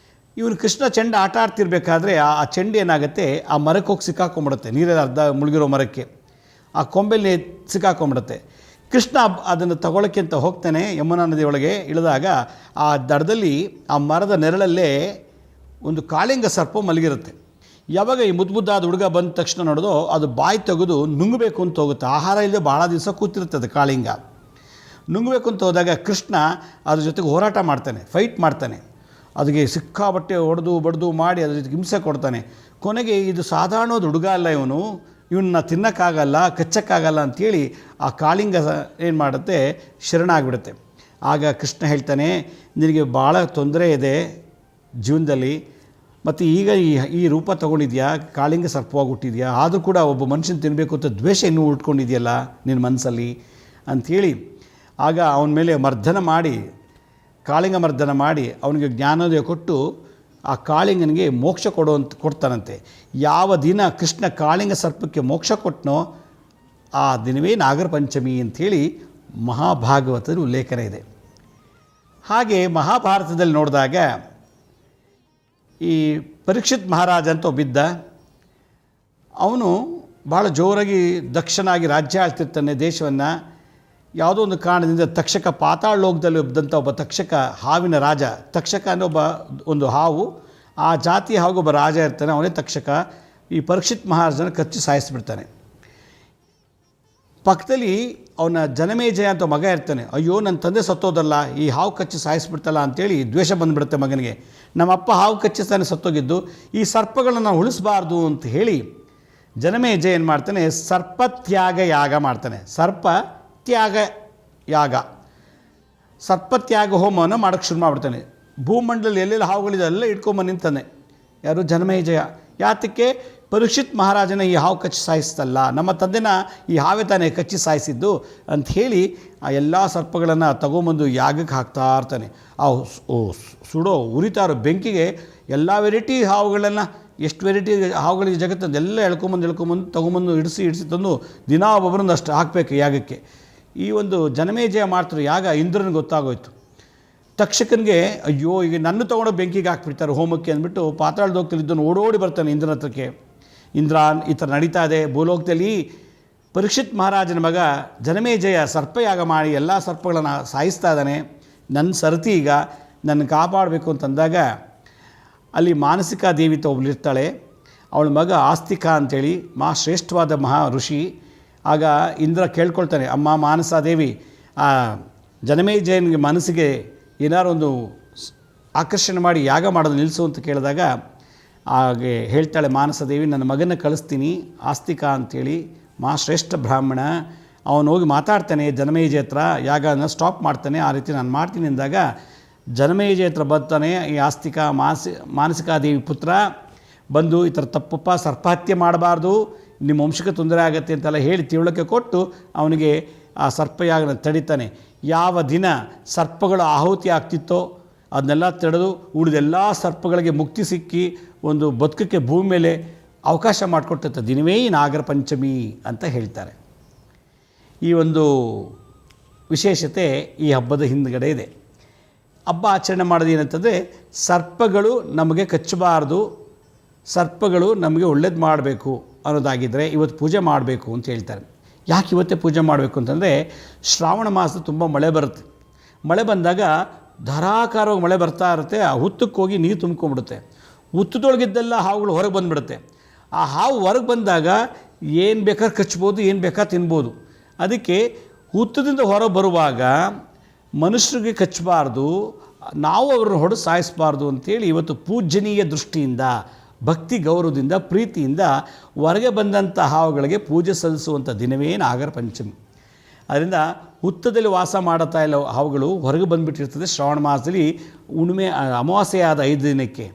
ಇವನು ಕೃಷ್ಣ ಚೆಂಡು ಆಟ ಆಡ್ತಿರ್ಬೇಕಾದ್ರೆ ಆ ಚೆಂಡು ಏನಾಗುತ್ತೆ, ಆ ಮರಕ್ಕೆ ಹೋಗಿ ಸಿಕ್ಕಾಕೊಂಬಿಡುತ್ತೆ. ನೀರಲ್ಲಿ ಅರ್ಧ ಮುಳುಗಿರೋ ಮರಕ್ಕೆ ಆ ಕೊಂಬೆಲ್ಲಿ ಸಿಕ್ಕಾಕೊಂಬಿಡುತ್ತೆ. ಕೃಷ್ಣ ಅದನ್ನು ತಗೊಳ್ಳೋಕ್ಕೆ ಅಂತ ಹೋಗ್ತಾನೆ. ಯಮುನಾ ನದಿಯೊಳಗೆ ಇಳಿದಾಗ ಆ ದಡದಲ್ಲಿ ಆ ಮರದ ನೆರಳಲ್ಲೇ ಒಂದು ಕಾಳಿಂಗ ಸರ್ಪ ಮಲಗಿರುತ್ತೆ. ಯಾವಾಗ ಈ ಮುದ್ದಾದ ಹುಡುಗ ಬಂದ ತಕ್ಷಣ ನೋಡೋದು, ಅದು ಬಾಯಿ ತೆಗೆದು ನುಂಗಬೇಕು ಅಂತ ಹೋಗುತ್ತೆ. ಆಹಾರ ಇಲ್ಲದೆ ಭಾಳ ದಿವಸ ಕೂತಿರುತ್ತೆ ಅದು ಕಾಳಿಂಗ. ನುಂಗಬೇಕು ಅಂತ ಹೋದಾಗ ಕೃಷ್ಣ ಅದ್ರ ಜೊತೆಗೆ ಹೋರಾಟ ಮಾಡ್ತಾನೆ, ಫೈಟ್ ಮಾಡ್ತಾನೆ. ಅದಕ್ಕೆ ಸಿಕ್ಕಾಬಟ್ಟೆ ಬಡ್ದು ಮಾಡಿ ಅದ್ರ ಜೊತೆಗೆ ಹಿಂಸೆ ಕೊಡ್ತಾನೆ. ಕೊನೆಗೆ ಇದು ಸಾಧಾರಣವಾದ ಹುಡುಗ ಅಲ್ಲ, ಇವನ್ನ ತಿನ್ನೋಕ್ಕಾಗಲ್ಲ, ಕಚ್ಚಕ್ಕಾಗಲ್ಲ ಅಂಥೇಳಿ ಆ ಕಾಳಿಂಗ ಏನು ಮಾಡುತ್ತೆ, ಶರಣಾಗಿಬಿಡುತ್ತೆ. ಆಗ ಕೃಷ್ಣ ಹೇಳ್ತಾನೆ, ನಿನಗೆ ಭಾಳ ತೊಂದರೆ ಇದೆ ಜೀವನದಲ್ಲಿ, ಮತ್ತು ಈಗ ಈ ರೂಪ ತೊಗೊಂಡಿದ್ಯಾ, ಕಾಳಿಂಗ ಸರ್ಪವಾಗಿ ಹುಟ್ಟಿದ್ಯಾ, ಆದರೂ ಕೂಡ ಒಬ್ಬ ಮನುಷ್ಯನ ತಿನ್ನಬೇಕು ಅಂತ ದ್ವೇಷ ಇನ್ನೂ ಉಟ್ಕೊಂಡಿದೆಯಲ್ಲ ನಿನ್ನ ಮನಸ್ಸಲ್ಲಿ ಅಂಥೇಳಿ ಆಗ ಅವನ ಮೇಲೆ ಕಾಳಿಂಗ ಮರ್ದನ ಮಾಡಿ ಅವನಿಗೆ ಜ್ಞಾನೋದಯ ಕೊಟ್ಟು ಆ ಕಾಳಿಂಗನಿಗೆ ಮೋಕ್ಷ ಕೊಡ್ತಾನಂತೆ. ಯಾವ ದಿನ ಕೃಷ್ಣ ಕಾಳಿಂಗ ಸರ್ಪಕ್ಕೆ ಮೋಕ್ಷ ಕೊಟ್ಟನೋ ಆ ದಿನವೇ ನಾಗರ ಪಂಚಮಿ ಅಂಥೇಳಿ ಮಹಾಭಾಗವತದ ಉಲ್ಲೇಖನ ಇದೆ. ಹಾಗೆ ಮಹಾಭಾರತದಲ್ಲಿ ನೋಡಿದಾಗ ಈ ಪರೀಕ್ಷಿತ್ ಮಹಾರಾಜ ಅಂತ ಒಬ್ಬಿದ್ದ. ಅವನು ಭಾಳ ಜೋರಾಗಿ ದಕ್ಷನಾಗಿ ರಾಜ್ಯ ಆಳ್ತಿರ್ತಾನೆ ದೇಶವನ್ನು. ಯಾವುದೋ ಒಂದು ಕಾರಣದಿಂದ ತಕ್ಷಕ ಪಾತಾಳ ಲೋಕದಲ್ಲಿ ಇದ್ದಂಥ ಒಬ್ಬ ತಕ್ಷಕ, ಹಾವಿನ ರಾಜ. ತಕ್ಷಕ ಅಂದರೆ ಒಂದು ಹಾವು, ಆ ಜಾತಿ ಹಾವು ಒಬ್ಬ ರಾಜ ಇರ್ತಾನೆ, ಅವನೇ ತಕ್ಷಕ. ಈ ಪರೀಕ್ಷಿತ್ ಮಹಾರಾಜನ ಕಚ್ಚಿ ಸಾಯಿಸಿಬಿಡ್ತಾನೆ. ಪಕ್ಕದಲ್ಲಿ ಅವನ ಜನಮೇಜಯ ಅಂತ ಮಗ ಇರ್ತಾನೆ. ಅಯ್ಯೋ ನನ್ನ ತಂದೆ ಸತ್ತೋದಲ್ಲ, ಈ ಹಾವು ಕಚ್ಚಿ ಸಾಯಿಸಿಬಿಡ್ತಲ್ಲ ಅಂತೇಳಿ ದ್ವೇಷ ಬಂದುಬಿಡುತ್ತೆ ಮಗನಿಗೆ. ನಮ್ಮಪ್ಪ ಹಾವು ಕಚ್ಚಿಸ್ತಾನೆ ಸತ್ತೋಗಿದ್ದು, ಈ ಸರ್ಪಗಳನ್ನು ನಾವು ಉಳಿಸಬಾರ್ದು ಅಂತ ಹೇಳಿ ಜನಮೇಜಯ ಏನು ಮಾಡ್ತಾನೆ, ಸರ್ಪತ್ಯಾಗ ಯಾಗ ಮಾಡ್ತಾನೆ. ಸರ್ಪತ್ಯಾಗ ಯಾಗ, ಸರ್ಪತ್ಯಾಗ ಹೋಮವನ್ನು ಮಾಡೋಕ್ಕೆ ಶುರು ಮಾಡಿಬಿಡ್ತಾನೆ. ಭೂಮಂಡಲದಲ್ಲಿ ಎಲ್ಲೆಲ್ಲ ಹಾವುಗಳಿದೆ ಎಲ್ಲ ಇಟ್ಕೊಂಬಂದು ನಿಂತಾನೆ. ಯಾರು? ಜನಮೇಜಯ. ಯಾತಕ್ಕೆ? ಪರೀಕ್ಷಿತ್ ಮಹಾರಾಜನ ಈ ಹಾವು ಕಚ್ಚಿ ಸಾಯಿಸ್ತಲ್ಲ, ನಮ್ಮ ತಂದೆನ ಈ ಹಾವೇ ತಾನೇ ಕಚ್ಚಿ ಸಾಯಿಸಿದ್ದು ಅಂಥೇಳಿ ಆ ಎಲ್ಲ ಸರ್ಪಗಳನ್ನು ತಗೊಂಬಂದು ಯಾಗಕ್ಕೆ ಹಾಕ್ತಾ ಇರ್ತಾನೆ. ಆ ಸುಡೋ ಉರಿತಾರೋ ಬೆಂಕಿಗೆ ಎಲ್ಲ ವೆರೈಟಿ ಹಾವುಗಳನ್ನು, ಎಷ್ಟು ವೆರೈಟಿ ಹಾವುಗಳಿಗೆ ಜಗತ್ತಂದು ಎಲ್ಲ ಎಳ್ಕೊಂಬಂದು ತೊಗೊಂಬಂದು ಇಡಿಸಿ ತಂದು ದಿನಾ ಒಬ್ಬೊಬ್ಬರನ್ನು ಅಷ್ಟು ಹಾಕಬೇಕು ಯಾಗಕ್ಕೆ. ಈ ಒಂದು ಜನಮೇಜಯ ಮಾಡ್ತಾರೆ ಯಾಗ. ಇಂದ್ರನಿಗೆ ಗೊತ್ತಾಗೋಯ್ತು. ತಕ್ಷಕನಿಗೆ ಅಯ್ಯೋ ಈಗ ನನ್ನ ತೊಗೊಂಡು ಬೆಂಕಿಗೆ ಹಾಕ್ಬಿಡ್ತಾರೆ ಹೋಮಕ್ಕೆ ಅಂದ್ಬಿಟ್ಟು ಪಾತಾಳದ ಹೋಗ್ತಿದ್ದನ್ನು ಓಡೋಡಿ ಬರ್ತಾನೆ ಇಂದ್ರನ ಹತ್ರಕ್ಕೆ. ಇಂದ್ರ, ಈ ಥರ ನಡೀತಾ ಇದೆ ಭೂಲೋಕದಲ್ಲಿ. ಪರೀಕ್ಷಿತ್ ಮಹಾರಾಜನ ಮಗ ಜನಮೇಜಯ ಸರ್ಪಯಾಗ ಮಾಡಿ ಎಲ್ಲ ಸರ್ಪಗಳನ್ನು ಸಾಯಿಸ್ತಾ ಇದ್ದಾನೆ. ನನ್ನ ಸರತಿ ಈಗ ನನ್ನ ಕಾಪಾಡಬೇಕು ಅಂತಂದಾಗ ಅಲ್ಲಿ ಮಾನಸಿಕಾ ದೇವಿ ಒಬ್ಬಳು ಇರ್ತಾಳೆ. ಅವಳ ಮಗ ಆಸ್ತಿಕ ಅಂಥೇಳಿ ಶ್ರೇಷ್ಠವಾದ ಮಹಾ ಋಷಿ. ಆಗ ಇಂದ್ರ ಕೇಳ್ಕೊಳ್ತಾನೆ, ಅಮ್ಮ ಮಾನಸಾದೇವಿ, ಆ ಜನಮೇಜಯನಿಗೆ ಮನಸ್ಸಿಗೆ ಏನಾರು ಒಂದು ಆಕರ್ಷಣೆ ಮಾಡಿ ಯಾಗ ಮಾಡೋದು ನಿಲ್ಲಿಸು ಅಂತ ಕೇಳಿದಾಗ ಹಾಗೆ ಹೇಳ್ತಾಳೆ ಮಾನಸದೇವಿ, ನನ್ನ ಮಗನ ಕಳಿಸ್ತೀನಿ ಆಸ್ತಿಕ ಅಂಥೇಳಿ ಶ್ರೇಷ್ಠ ಬ್ರಾಹ್ಮಣ. ಅವನು ಹೋಗಿ ಮಾತಾಡ್ತಾನೆ ಜನಮೇಜಯ ಹತ್ರ, ಯಾಗನ ಸ್ಟಾಪ್ ಮಾಡ್ತಾನೆ. ಆ ರೀತಿ ನಾನು ಮಾಡ್ತೀನಿ ಅಂದಾಗ ಜನಮೇಜಯ ಹತ್ರ ಬರ್ತಾನೆ ಈ ಆಸ್ತಿಕ. ಮಾನಸಿಕಾದೇವಿ ಪುತ್ರ ಬಂದು ಈ ಥರ ತಪ್ಪಪ್ಪ, ಸರ್ಪಹತ್ಯೆ ಮಾಡಬಾರ್ದು, ನಿಮ್ಮ ವಂಶಕ್ಕೆ ತೊಂದರೆ ಆಗುತ್ತೆ ಅಂತೆಲ್ಲ ಹೇಳಿ ತಿಳುವಳಿಕೆ ಕೊಟ್ಟು ಅವನಿಗೆ ಆ ಸರ್ಪಯಾಗನ ತಡಿತಾನೆ. ಯಾವ ದಿನ ಸರ್ಪಗಳು ಆಹುತಿ ಆಗ್ತಿತ್ತೋ ಅದನ್ನೆಲ್ಲ ತಡೆದು ಉಳಿದೆಲ್ಲ ಸರ್ಪಗಳಿಗೆ ಮುಕ್ತಿ ಸಿಕ್ಕಿ ಒಂದು ಬದುಕಕ್ಕೆ ಭೂಮಿ ಮೇಲೆ ಅವಕಾಶ ಮಾಡಿಕೊಟ್ಟಂಥ ದಿನವೇ ಈ ನಾಗರ ಪಂಚಮಿ ಅಂತ ಹೇಳ್ತಾರೆ. ಈ ಒಂದು ವಿಶೇಷತೆ ಈ ಹಬ್ಬದ ಹಿಂದುಗಡೆ ಇದೆ. ಹಬ್ಬ ಆಚರಣೆ ಮಾಡೋದು ಏನಂತಂದರೆ, ಸರ್ಪಗಳು ನಮಗೆ ಕಚ್ಚಬಾರ್ದು, ಸರ್ಪಗಳು ನಮಗೆ ಒಳ್ಳೇದು ಮಾಡಬೇಕು ಅನ್ನೋದಾಗಿದ್ದರೆ ಇವತ್ತು ಪೂಜೆ ಮಾಡಬೇಕು ಅಂತ ಹೇಳ್ತಾರೆ. ಯಾಕೆ ಇವತ್ತೇ ಪೂಜೆ ಮಾಡಬೇಕು ಅಂತಂದರೆ, ಶ್ರಾವಣ ಮಾಸ ತುಂಬ ಮಳೆ ಬರುತ್ತೆ. ಮಳೆ ಬಂದಾಗ ಧಾರಾಕಾರವಾಗಿ ಮಳೆ ಬರ್ತಾ ಇರುತ್ತೆ. ಆ ಹುತ್ತಕ್ಕೆ ಹೋಗಿ ನೀರು ತುಂಬ್ಕೊಂಡ್ಬಿಡುತ್ತೆ. ಹುತ್ತದೊಳಗಿದ್ದೆಲ್ಲ ಹಾವುಗಳು ಹೊರಗೆ ಬಂದುಬಿಡುತ್ತೆ. ಆ ಹಾವು ಹೊರಗೆ ಬಂದಾಗ ಏನು ಬೇಕಾದ್ರೆ ಕಚ್ಬೋದು, ಏನು ಬೇಕಾದ್ರೆ ತಿನ್ಬೋದು. ಅದಕ್ಕೆ ಹುತ್ತದಿಂದ ಹೊರಗೆ ಬರುವಾಗ ಮನುಷ್ಯರಿಗೆ ಕಚ್ಚಬಾರ್ದು, ನಾವು ಅವ್ರನ್ನ ಹೊಡೆದು ಸಾಯಿಸಬಾರ್ದು ಅಂಥೇಳಿ ಇವತ್ತು ಪೂಜನೀಯ ದೃಷ್ಟಿಯಿಂದ, ಭಕ್ತಿ ಗೌರವದಿಂದ, ಪ್ರೀತಿಯಿಂದ ಹೊರಗೆ ಬಂದಂಥ ಹಾವುಗಳಿಗೆ ಪೂಜೆ ಸಲ್ಲಿಸುವಂಥ ದಿನವೇ ನಾಗರ ಪಂಚಮಿ. ಅದರಿಂದ ಹುತ್ತದಲ್ಲಿ ವಾಸ ಮಾಡುತ್ತಾ ಇಲ್ಲ ಹಾವುಗಳು ಹೊರಗೆ ಬಂದುಬಿಟ್ಟಿರ್ತದೆ ಶ್ರಾವಣ ಮಾಸದಲ್ಲಿ ಹುಣ್ಣಿಮೆ ಅಮಾವಾಸ್ಯೆಯಾದ 5 ದಿನಕ್ಕೆ.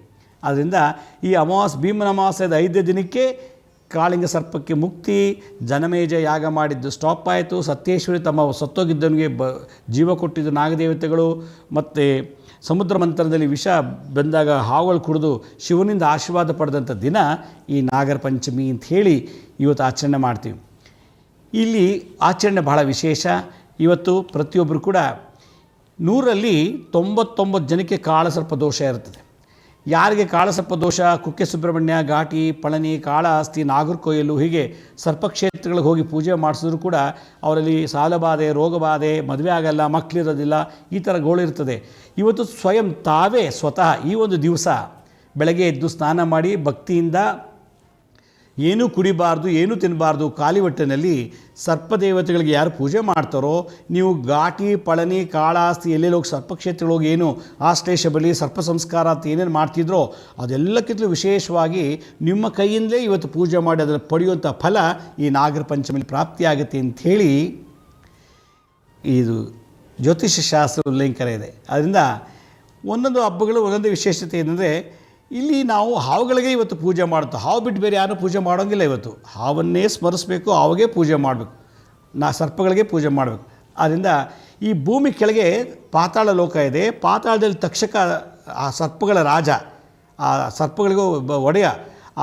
ಆದ್ದರಿಂದ ಈ ಭೀಮನ ಅಮಾವಾಸ್ಯೆಯಾದ 5 ದಿನಕ್ಕೆ ಕಾಳಿಂಗ ಸರ್ಪಕ್ಕೆ ಮುಕ್ತಿ, ಜನಮೇಜ ಯಾಗ ಮಾಡಿದ್ದು ಸ್ಟಾಪ್ ಆಯಿತು. ಸತ್ಯೇಶ್ವರಿ ತಮ್ಮ ಸತ್ತೋಗಿದ್ದವನಿಗೆ ಜೀವ ಕೊಟ್ಟಿದ್ದು ನಾಗದೇವತೆಗಳು. ಮತ್ತು ಸಮುದ್ರ ಮಂಥನದಲ್ಲಿ ವಿಷ ಬಂದಾಗ ಹಾವುಗಳು ಕುಡಿದು ಶಿವನಿಂದ ಆಶೀರ್ವಾದ ಪಡೆದಂಥ ದಿನ ಈ ನಾಗರ ಪಂಚಮಿ ಅಂತ ಹೇಳಿ ಇವತ್ತು ಆಚರಣೆ ಮಾಡ್ತೀವಿ. ಇಲ್ಲಿ ಆಚರಣೆ ಬಹಳ ವಿಶೇಷ. ಇವತ್ತು ಪ್ರತಿಯೊಬ್ಬರು ಕೂಡ 100ರಲ್ಲಿ 99 ಜನಕ್ಕೆ ಕಾಳಸರ್ಪ ದೋಷ ಇರ್ತದೆ. ಯಾರಿಗೆ ಕಾಳಸರ್ಪ ದೋಷ, ಕುಕ್ಕೆ ಸುಬ್ರಹ್ಮಣ್ಯ, ಘಾಟಿ, ಪಳನಿ, ಕಾಳಹಸ್ತಿ, ನಾಗರಕೊಯ್ಲು ಹೀಗೆ ಸರ್ಪಕ್ಷೇತ್ರಗಳಿಗೆ ಹೋಗಿ ಪೂಜೆ ಮಾಡಿಸಿದ್ರು ಕೂಡ ಅವರಲ್ಲಿ ಸಾಲಬಾಧೆ, ರೋಗಬಾಧೆ, ಮದುವೆ ಆಗಲ್ಲ, ಮಕ್ಕಳಿರೋದಿಲ್ಲ, ಈ ಥರ ಗೋಳಿರ್ತದೆ. ಇವತ್ತು ತಾವೇ ಸ್ವತಃ ಈ ಒಂದು ದಿವಸ ಬೆಳಗ್ಗೆ ಎದ್ದು ಸ್ನಾನ ಮಾಡಿ ಭಕ್ತಿಯಿಂದ ಏನೂ ಕುಡಿಬಾರ್ದು, ಏನೂ ತಿನ್ನಬಾರ್ದು, ಖಾಲಿ ಹೊಟ್ಟೆನಲ್ಲಿ ಸರ್ಪದೇವತೆಗಳಿಗೆ ಯಾರು ಪೂಜೆ ಮಾಡ್ತಾರೋ, ನೀವು ಘಾಟಿ, ಪಳನಿ, ಕಾಳಹಸ್ತಿ ಎಲ್ಲೆಲ್ಲಿ ಹೋಗಿ ಸರ್ಪಕ್ಷೇತ್ರಗಳಿಗೆ ಏನು ಆಶ್ಲೇಷ ಬಲಿ, ಸರ್ಪ ಸಂಸ್ಕಾರ ಅಂತ ಏನೇನು ಮಾಡ್ತಿದ್ರೋ ಅದೆಲ್ಲಕ್ಕಿಂತಲೂ ವಿಶೇಷವಾಗಿ ನಿಮ್ಮ ಕೈಯಿಂದಲೇ ಇವತ್ತು ಪೂಜೆ ಮಾಡಿ ಅದನ್ನು ಪಡೆಯುವಂಥ ಫಲ ಈ ನಾಗರ ಪಂಚಮಿಯಲ್ಲಿ ಪ್ರಾಪ್ತಿಯಾಗುತ್ತೆ ಅಂಥೇಳಿ ಇದು ಜ್ಯೋತಿಷ್ಯ ಶಾಸ್ತ್ರ ಉಲ್ಲೇಖನ ಇದೆ. ಅದರಿಂದ ಒಂದೊಂದು ಹಬ್ಬಗಳು ಒಂದೊಂದು ವಿಶೇಷತೆ ಏನಂದರೆ, ಇಲ್ಲಿ ನಾವು ಹಾವುಗಳಿಗೆ ಇವತ್ತು ಪೂಜೆ ಮಾಡ್ತೋ, ಹಾವು ಬಿಟ್ಟು ಬೇರೆ ಯಾರೂ ಪೂಜೆ ಮಾಡೋಂಗಿಲ್ಲ. ಇವತ್ತು ಹಾವನ್ನೇ ಸ್ಮರಿಸಬೇಕು, ಹಾವಿಗೆ ಪೂಜೆ ಮಾಡಬೇಕು, ಸರ್ಪಗಳಿಗೆ ಪೂಜೆ ಮಾಡಬೇಕು. ಆದ್ದರಿಂದ ಈ ಭೂಮಿ ಕೆಳಗೆ ಪಾತಾಳ ಲೋಕ ಇದೆ. ಪಾತಾಳದಲ್ಲಿ ತಕ್ಷಕ ಆ ಸರ್ಪಗಳ ರಾಜ, ಆ ಸರ್ಪಗಳಿಗೂ ಒಬ್ಬ ಒಡೆಯ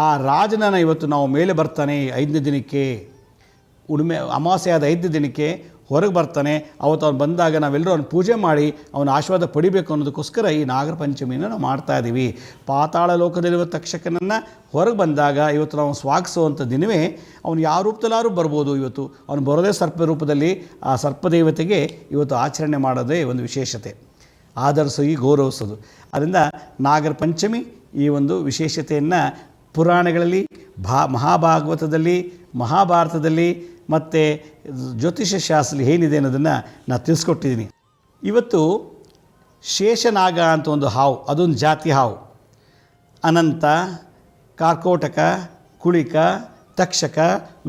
ಆ ರಾಜನನ್ನು ಇವತ್ತು ನಾವು ಮೇಲೆ ಬರ್ತಾನೆ 5ನೇ ದಿನಕ್ಕೆ, ಉಳುಮೆ ಅಮಾವಾಸ್ಯೆ ಆದ 5ನೇ ದಿನಕ್ಕೆ ಹೊರಗೆ ಬರ್ತಾನೆ. ಅವತ್ತು ಅವ್ನು ಬಂದಾಗ ನಾವೆಲ್ಲರೂ ಅವ್ನು ಪೂಜೆ ಮಾಡಿ ಅವನ ಆಶೀರ್ವಾದ ಪಡಿಬೇಕು ಅನ್ನೋದಕ್ಕೋಸ್ಕರ ಈ ನಾಗರ ಪಂಚಮಿಯನ್ನು ನಾವು ಮಾಡ್ತಾಯಿದ್ದೀವಿ. ಪಾತಾಳ ಲೋಕದಲ್ಲಿರುವ ತಕ್ಷಕನನ್ನು ಹೊರಗೆ ಬಂದಾಗ ಇವತ್ತು ನಾವು ಸ್ವಾಗತಿಸುವಂಥ ದಿನವೇ. ಅವನು ಯಾವ ರೂಪದಲ್ಲಾದ್ರೂ ಬರ್ಬೋದು. ಇವತ್ತು ಅವನು ಬರೋದೇ ಸರ್ಪ ರೂಪದಲ್ಲಿ. ಆ ಸರ್ಪದೇವತೆಗೆ ಇವತ್ತು ಆಚರಣೆ ಮಾಡೋದೇ ಒಂದು ವಿಶೇಷತೆ, ಆಧರಿಸಿ ಗೌರವಿಸೋದು. ಅದರಿಂದ ನಾಗರ ಪಂಚಮಿ ಈ ಒಂದು ವಿಶೇಷತೆಯನ್ನು ಪುರಾಣಗಳಲ್ಲಿ, ಮಹಾಭಾಗವತದಲ್ಲಿ, ಮಹಾಭಾರತದಲ್ಲಿ ಮತ್ತು ಜ್ಯೋತಿಷ್ಯ ಶಾಸ್ತ್ರದಲ್ಲಿ ಏನಿದೆ ಅನ್ನೋದನ್ನು ನಾನು ತಿಳಿಸ್ಕೊಟ್ಟಿದ್ದೀನಿ. ಇವತ್ತು ಶೇಷನಾಗ ಅಂತ ಒಂದು ಹಾವು, ಅದೊಂದು ಜಾತಿ ಹಾವು. ಅನಂತ, ಕಾರ್ಕೋಟಕ, ಕುಳಿಕ, ತಕ್ಷಕ,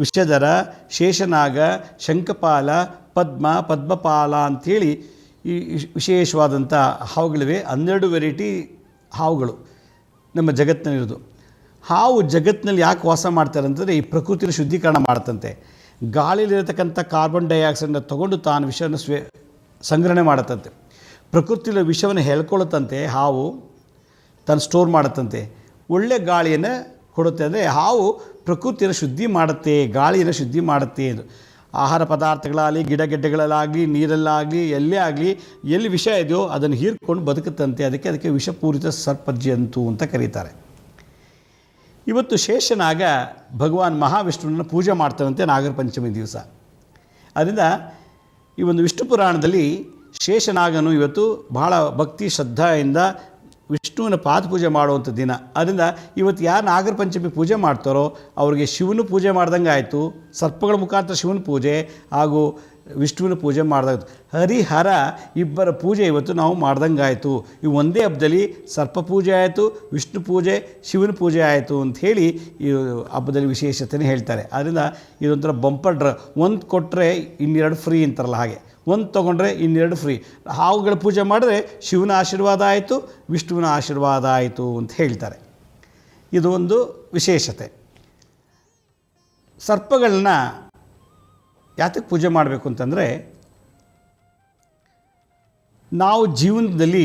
ವಿಷಧರ, ಶೇಷನಾಗ, ಶಂಖಪಾಲ, ಪದ್ಮ, ಪದ್ಮಪಾಲ ಅಂಥೇಳಿ ಈ ವಿಶೇಷವಾದಂಥ ಹಾವುಗಳಿವೆ. 12 ವೆರೈಟಿ ಹಾವುಗಳು ನಮ್ಮ ಜಗತ್ತಿನಲ್ಲಿರೋದು. ಹಾವು ಜಗತ್ತಿನಲ್ಲಿ ಯಾಕೆ ವಾಸ ಮಾಡ್ತಾರೆ ಅಂತಂದರೆ ಈ ಪ್ರಕೃತಿಯ ಶುದ್ಧೀಕರಣ ಮಾಡುತ್ತಂತೆ. ಗಾಳಿಲಿರತಕ್ಕಂಥ ಕಾರ್ಬನ್ ಡೈಆಕ್ಸೈಡನ್ನ ತೊಗೊಂಡು ತಾನು ವಿಷವನ್ನು ಸಂಗ್ರಹಣೆ ಮಾಡುತ್ತಂತೆ. ಪ್ರಕೃತಿಯ ವಿಷವನ್ನು ಹೇಳ್ಕೊಳ್ಳುತ್ತಂತೆ ಹಾವು, ತಾನು ಸ್ಟೋರ್ ಮಾಡುತ್ತಂತೆ. ಒಳ್ಳೆ ಗಾಳಿಯನ್ನು ಕೊಡುತ್ತೆ. ಅಂದರೆ ಹಾವು ಪ್ರಕೃತಿಯನ್ನು ಶುದ್ಧಿ ಮಾಡುತ್ತೆ, ಗಾಳಿಯನ್ನು ಶುದ್ಧಿ ಮಾಡುತ್ತೆ. ಎಂದು ಆಹಾರ ಪದಾರ್ಥಗಳಾಗಲಿ, ಗಿಡಗೆಡ್ಡೆಗಳಲ್ಲಾಗಲಿ, ನೀರಲ್ಲಾಗಲಿ, ಎಲ್ಲೇ ಆಗಲಿ ಎಲ್ಲಿ ವಿಷ ಇದೆಯೋ ಅದನ್ನು ಹೀರ್ಕೊಂಡು ಬದುಕುತ್ತಂತೆ. ಅದಕ್ಕೆ ವಿಷಪೂರಿತ ಸರ್ಪಜಂತು ಅಂತ ಕರೀತಾರೆ. ಇವತ್ತು ಶೇಷನಾಗ ಭಗವಾನ್ ಮಹಾವಿಷ್ಣುವನ್ನು ಪೂಜೆ ಮಾಡ್ತಾರಂತೆ ನಾಗರ ಪಂಚಮಿ ದಿವಸ. ಅದರಿಂದ ಈ ಒಂದು ವಿಷ್ಣು ಪುರಾಣದಲ್ಲಿ ಶೇಷನಾಗನು ಇವತ್ತು ಬಹಳ ಭಕ್ತಿ ಶ್ರದ್ಧೆಯಿಂದ ವಿಷ್ಣುವಿನ ಪಾದಪೂಜೆ ಮಾಡುವಂಥ ದಿನ. ಅದರಿಂದ ಇವತ್ತು ಯಾರು ನಾಗರ ಪಂಚಮಿ ಪೂಜೆ ಮಾಡ್ತಾರೋ ಅವರಿಗೆ ಶಿವನ ಪೂಜೆ ಮಾಡ್ದಂಗೆ ಆಯಿತು, ಸರ್ಪಗಳ ಮುಖಾಂತರ ಶಿವನ ಪೂಜೆ ಹಾಗೂ ವಿಷ್ಣುವಿನ ಪೂಜೆ ಮಾಡ್ದಾಯ್ತು. ಹರಿಹರ ಇಬ್ಬರ ಪೂಜೆ ಇವತ್ತು ನಾವು ಮಾಡ್ದಂಗೆ ಆಯಿತು. ಈ ಒಂದೇ ಹಬ್ಬದಲ್ಲಿ ಸರ್ಪ ಪೂಜೆ ಆಯಿತು, ವಿಷ್ಣು ಪೂಜೆ, ಶಿವನ ಪೂಜೆ ಆಯಿತು ಅಂಥೇಳಿ ಈ ಹಬ್ಬದಲ್ಲಿ ವಿಶೇಷತೆನೇ ಹೇಳ್ತಾರೆ. ಆದ್ದರಿಂದ ಇದೊಂಥರ ಬಂಪರ್ ಡ್ರ, ಒಂದು ಕೊಟ್ಟರೆ ಇನ್ನೆರಡು ಫ್ರೀ ಅಂತಾರಲ್ಲ ಹಾಗೆ, ಒಂದು ತೊಗೊಂಡ್ರೆ ಇನ್ನೆರಡು ಫ್ರೀ. ಹಾವುಗಳ ಪೂಜೆ ಮಾಡಿದ್ರೆ ಶಿವನ ಆಶೀರ್ವಾದ ಆಯಿತು, ವಿಷ್ಣುವಿನ ಆಶೀರ್ವಾದ ಆಯಿತು ಅಂತ ಹೇಳ್ತಾರೆ. ಇದು ಒಂದು ವಿಶೇಷತೆ. ಸರ್ಪಗಳನ್ನ ಯಾತಕ್ಕೆ ಪೂಜೆ ಮಾಡಬೇಕು ಅಂತಂದರೆ, ನಾವು ಜೀವನದಲ್ಲಿ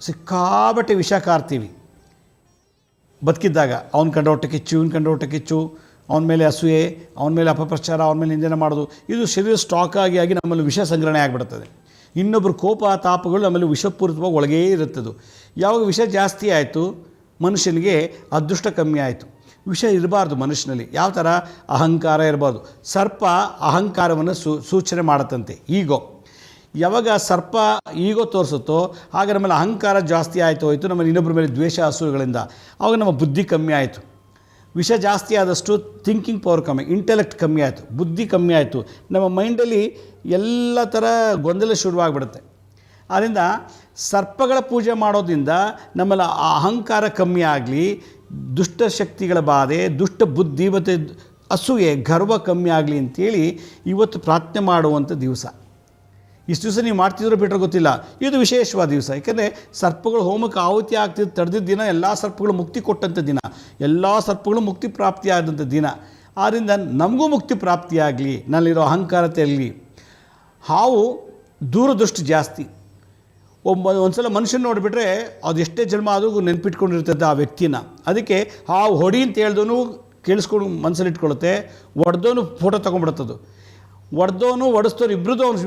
ಸಿಕ್ಕಾಬಟ್ಟೆ ವಿಷ ಕಾರ್ತೀವಿ. ಬದುಕಿದ್ದಾಗ ಅವನ ಕಂಡೋಟ ಕಿಚ್ಚು, ಇವನ ಕಂಡೋಟ ಕಿಚ್ಚು, ಅವನ ಮೇಲೆ ಅಸೂಯೆ, ಅವನ ಮೇಲೆ ಅಪಪ್ರಚಾರ, ಅವನ ಮೇಲೆ ನಿಂದನೆ ಮಾಡೋದು, ಇದು ಶರೀರ ಸ್ಟಾಕ್ ಆಗಿ ನಮ್ಮಲ್ಲಿ ವಿಷ ಸಂಗ್ರಹಣೆ ಆಗಿಬಿಡ್ತದೆ. ಇನ್ನೊಬ್ಬರು ಕೋಪ ತಾಪಗಳು ನಮ್ಮಲ್ಲಿ ವಿಷಪೂರಿತವಾಗಿ ಒಳಗೇ ಇರುತ್ತದು. ಯಾವಾಗ ವಿಷ ಜಾಸ್ತಿ ಆಯಿತು ಮನುಷ್ಯನಿಗೆ ಅದೃಷ್ಟ ಕಮ್ಮಿ ಆಯಿತು. ವಿಷ ಇರಬಾರ್ದು ಮನುಷ್ಯನಲ್ಲಿ. ಯಾವ ಥರ ಅಹಂಕಾರ ಇರಬಾರ್ದು. ಸರ್ಪ ಅಹಂಕಾರವನ್ನು ಸೂಚನೆ ಮಾಡುತ್ತಂತೆ, ಈಗೋ. ಯಾವಾಗ ಸರ್ಪ ಈಗೋ ತೋರಿಸುತ್ತೋ ಆಗ ನಮ್ಮಲ್ಲಿ ಅಹಂಕಾರ ಜಾಸ್ತಿ ಹೋಯಿತು, ನಮ್ಮಲ್ಲಿ ಇನ್ನೊಬ್ಬರ ಮೇಲೆ ದ್ವೇಷ ಹಸುಗಳಿಂದ ಆವಾಗ ನಮ್ಮ ಬುದ್ಧಿ ಕಮ್ಮಿ ಆಯಿತು. ವಿಷ ಜಾಸ್ತಿ ಆದಷ್ಟು ಥಿಂಕಿಂಗ್ ಪವರ್ ಕಮ್ಮಿ, ಇಂಟೆಲೆಕ್ಟ್ ಕಮ್ಮಿ ಆಯಿತು, ಬುದ್ಧಿ ಕಮ್ಮಿ ಆಯಿತು. ನಮ್ಮ ಮೈಂಡಲ್ಲಿ ಎಲ್ಲ ಥರ ಗೊಂದಲ ಶುರುವಾಗ್ಬಿಡುತ್ತೆ. ಆದ್ದರಿಂದ ಸರ್ಪಗಳ ಪೂಜೆ ಮಾಡೋದ್ರಿಂದ ನಮ್ಮಲ್ಲಿ ಅಹಂಕಾರ ಕಮ್ಮಿ ಆಗಲಿ, ದುಷ್ಟಶಕ್ತಿಗಳ ಬಾಧೆ, ದುಷ್ಟ ಬುದ್ಧಿ ಮತ್ತು ಅಸೂಯೆ, ಗರ್ವ ಕಮ್ಮಿ ಆಗಲಿ ಅಂತೇಳಿ ಇವತ್ತು ಪ್ರಾರ್ಥನೆ ಮಾಡುವಂಥ ದಿವಸ. ಇಷ್ಟು ದಿವಸ ನೀವು ಮಾಡ್ತಿದ್ರು ಬಿಟ್ಟರೆ ಗೊತ್ತಿಲ್ಲ, ಇದು ವಿಶೇಷವಾದ ದಿವಸ. ಯಾಕೆಂದರೆ ಸರ್ಪಗಳು ಹೋಮಕ್ಕೆ ಆಹುತಿ ಆಗ್ತಿದ್ದು ತಡೆದಿದ್ದ ದಿನ, ಎಲ್ಲ ಸರ್ಪಗಳು ಮುಕ್ತಿ ಕೊಟ್ಟಂಥ ದಿನ, ಎಲ್ಲ ಸರ್ಪಗಳು ಮುಕ್ತಿ ಪ್ರಾಪ್ತಿಯಾದಂಥ ದಿನ. ಆದ್ದರಿಂದ ನಮಗೂ ಮುಕ್ತಿ ಪ್ರಾಪ್ತಿಯಾಗಲಿ, ನನ್ನಲ್ಲಿರೋ ಅಹಂಕಾರತೆ ಆಗಲಿ. ಹಾವು ದೂರದೃಷ್ಟಿ ಜಾಸ್ತಿ. ಒಂದು ಸಲ ಮನುಷ್ಯನ ನೋಡಿಬಿಟ್ರೆ ಅದು ಎಷ್ಟೇ ಜನ್ಮ ಆದರೂ ನೆನ್ಪಿಟ್ಕೊಂಡಿರ್ತದೆ ಆ ವ್ಯಕ್ತಿನ. ಅದಕ್ಕೆ ಹಾವು ಹೊಡಿ ಅಂತ ಹೇಳ್ದವನು ಕೇಳಿಸ್ಕೊಂಡು ಮನಸ್ಸಲ್ಲಿ ಇಟ್ಕೊಳ್ಳುತ್ತೆ, ಒಡೆದವನು ಫೋಟೋ ತೊಗೊಂಡ್ಬಿಡುತ್ತದು. ಒಡೆದವನು ಒಡಿಸ್ತವ್ರು ಇಬ್ಬರದ್ದು ಅವನು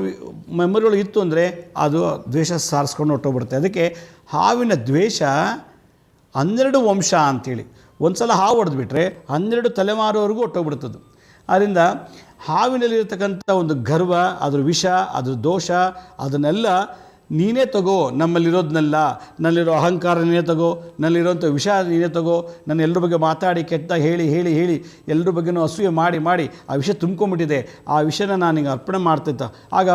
ಮೆಮೊರಿಗಳು ಇತ್ತು ಅಂದರೆ ಅದು ದ್ವೇಷ ಸಾರಿಸ್ಕೊಂಡು ಹೊಟ್ಟೋಗ್ಬಿಡುತ್ತೆ. ಅದಕ್ಕೆ ಹಾವಿನ ದ್ವೇಷ 12 ವಂಶ ಅಂಥೇಳಿ. ಒಂದು ಸಲ ಹಾವು ಹೊಡೆದ್ಬಿಟ್ರೆ 12 ತಲೆಮಾರುವರೆಗೂ ಹೊಟ್ಟೋಗ್ಬಿಡ್ತದ್ದು. ಆದ್ದರಿಂದ ಹಾವಿನಲ್ಲಿರ್ತಕ್ಕಂಥ ಒಂದು ಗರ್ವ, ಅದ್ರ ವಿಷ, ಅದ್ರ ದೋಷ, ಅದನ್ನೆಲ್ಲ ನೀನೇ ತಗೋ. ನಮ್ಮಲ್ಲಿರೋದನ್ನೆಲ್ಲ, ನನ್ನಲ್ಲಿರೋ ಅಹಂಕಾರ ನೀನೇ ತಗೋ, ನನ್ನಲ್ಲಿರೋಂಥ ವಿಷ ನೀನೇ ತಗೋ. ನಾನು ಎಲ್ಲರ ಬಗ್ಗೆ ಮಾತಾಡಿ ಕೆಟ್ಟ ಹೇಳಿ ಹೇಳಿ ಹೇಳಿ ಎಲ್ಲರ ಬಗ್ಗೆನೂ ಅಸೂಯೆ ಮಾಡಿ ಮಾಡಿ ಆ ವಿಷ ತುಂಬ್ಕೊಂಡ್ಬಿಟ್ಟಿದೆ. ಆ ವಿಷಯನ ನಾನು ಹಿಂಗೆ ಅರ್ಪಣೆ ಮಾಡ್ತಿದ್ದ. ಆಗ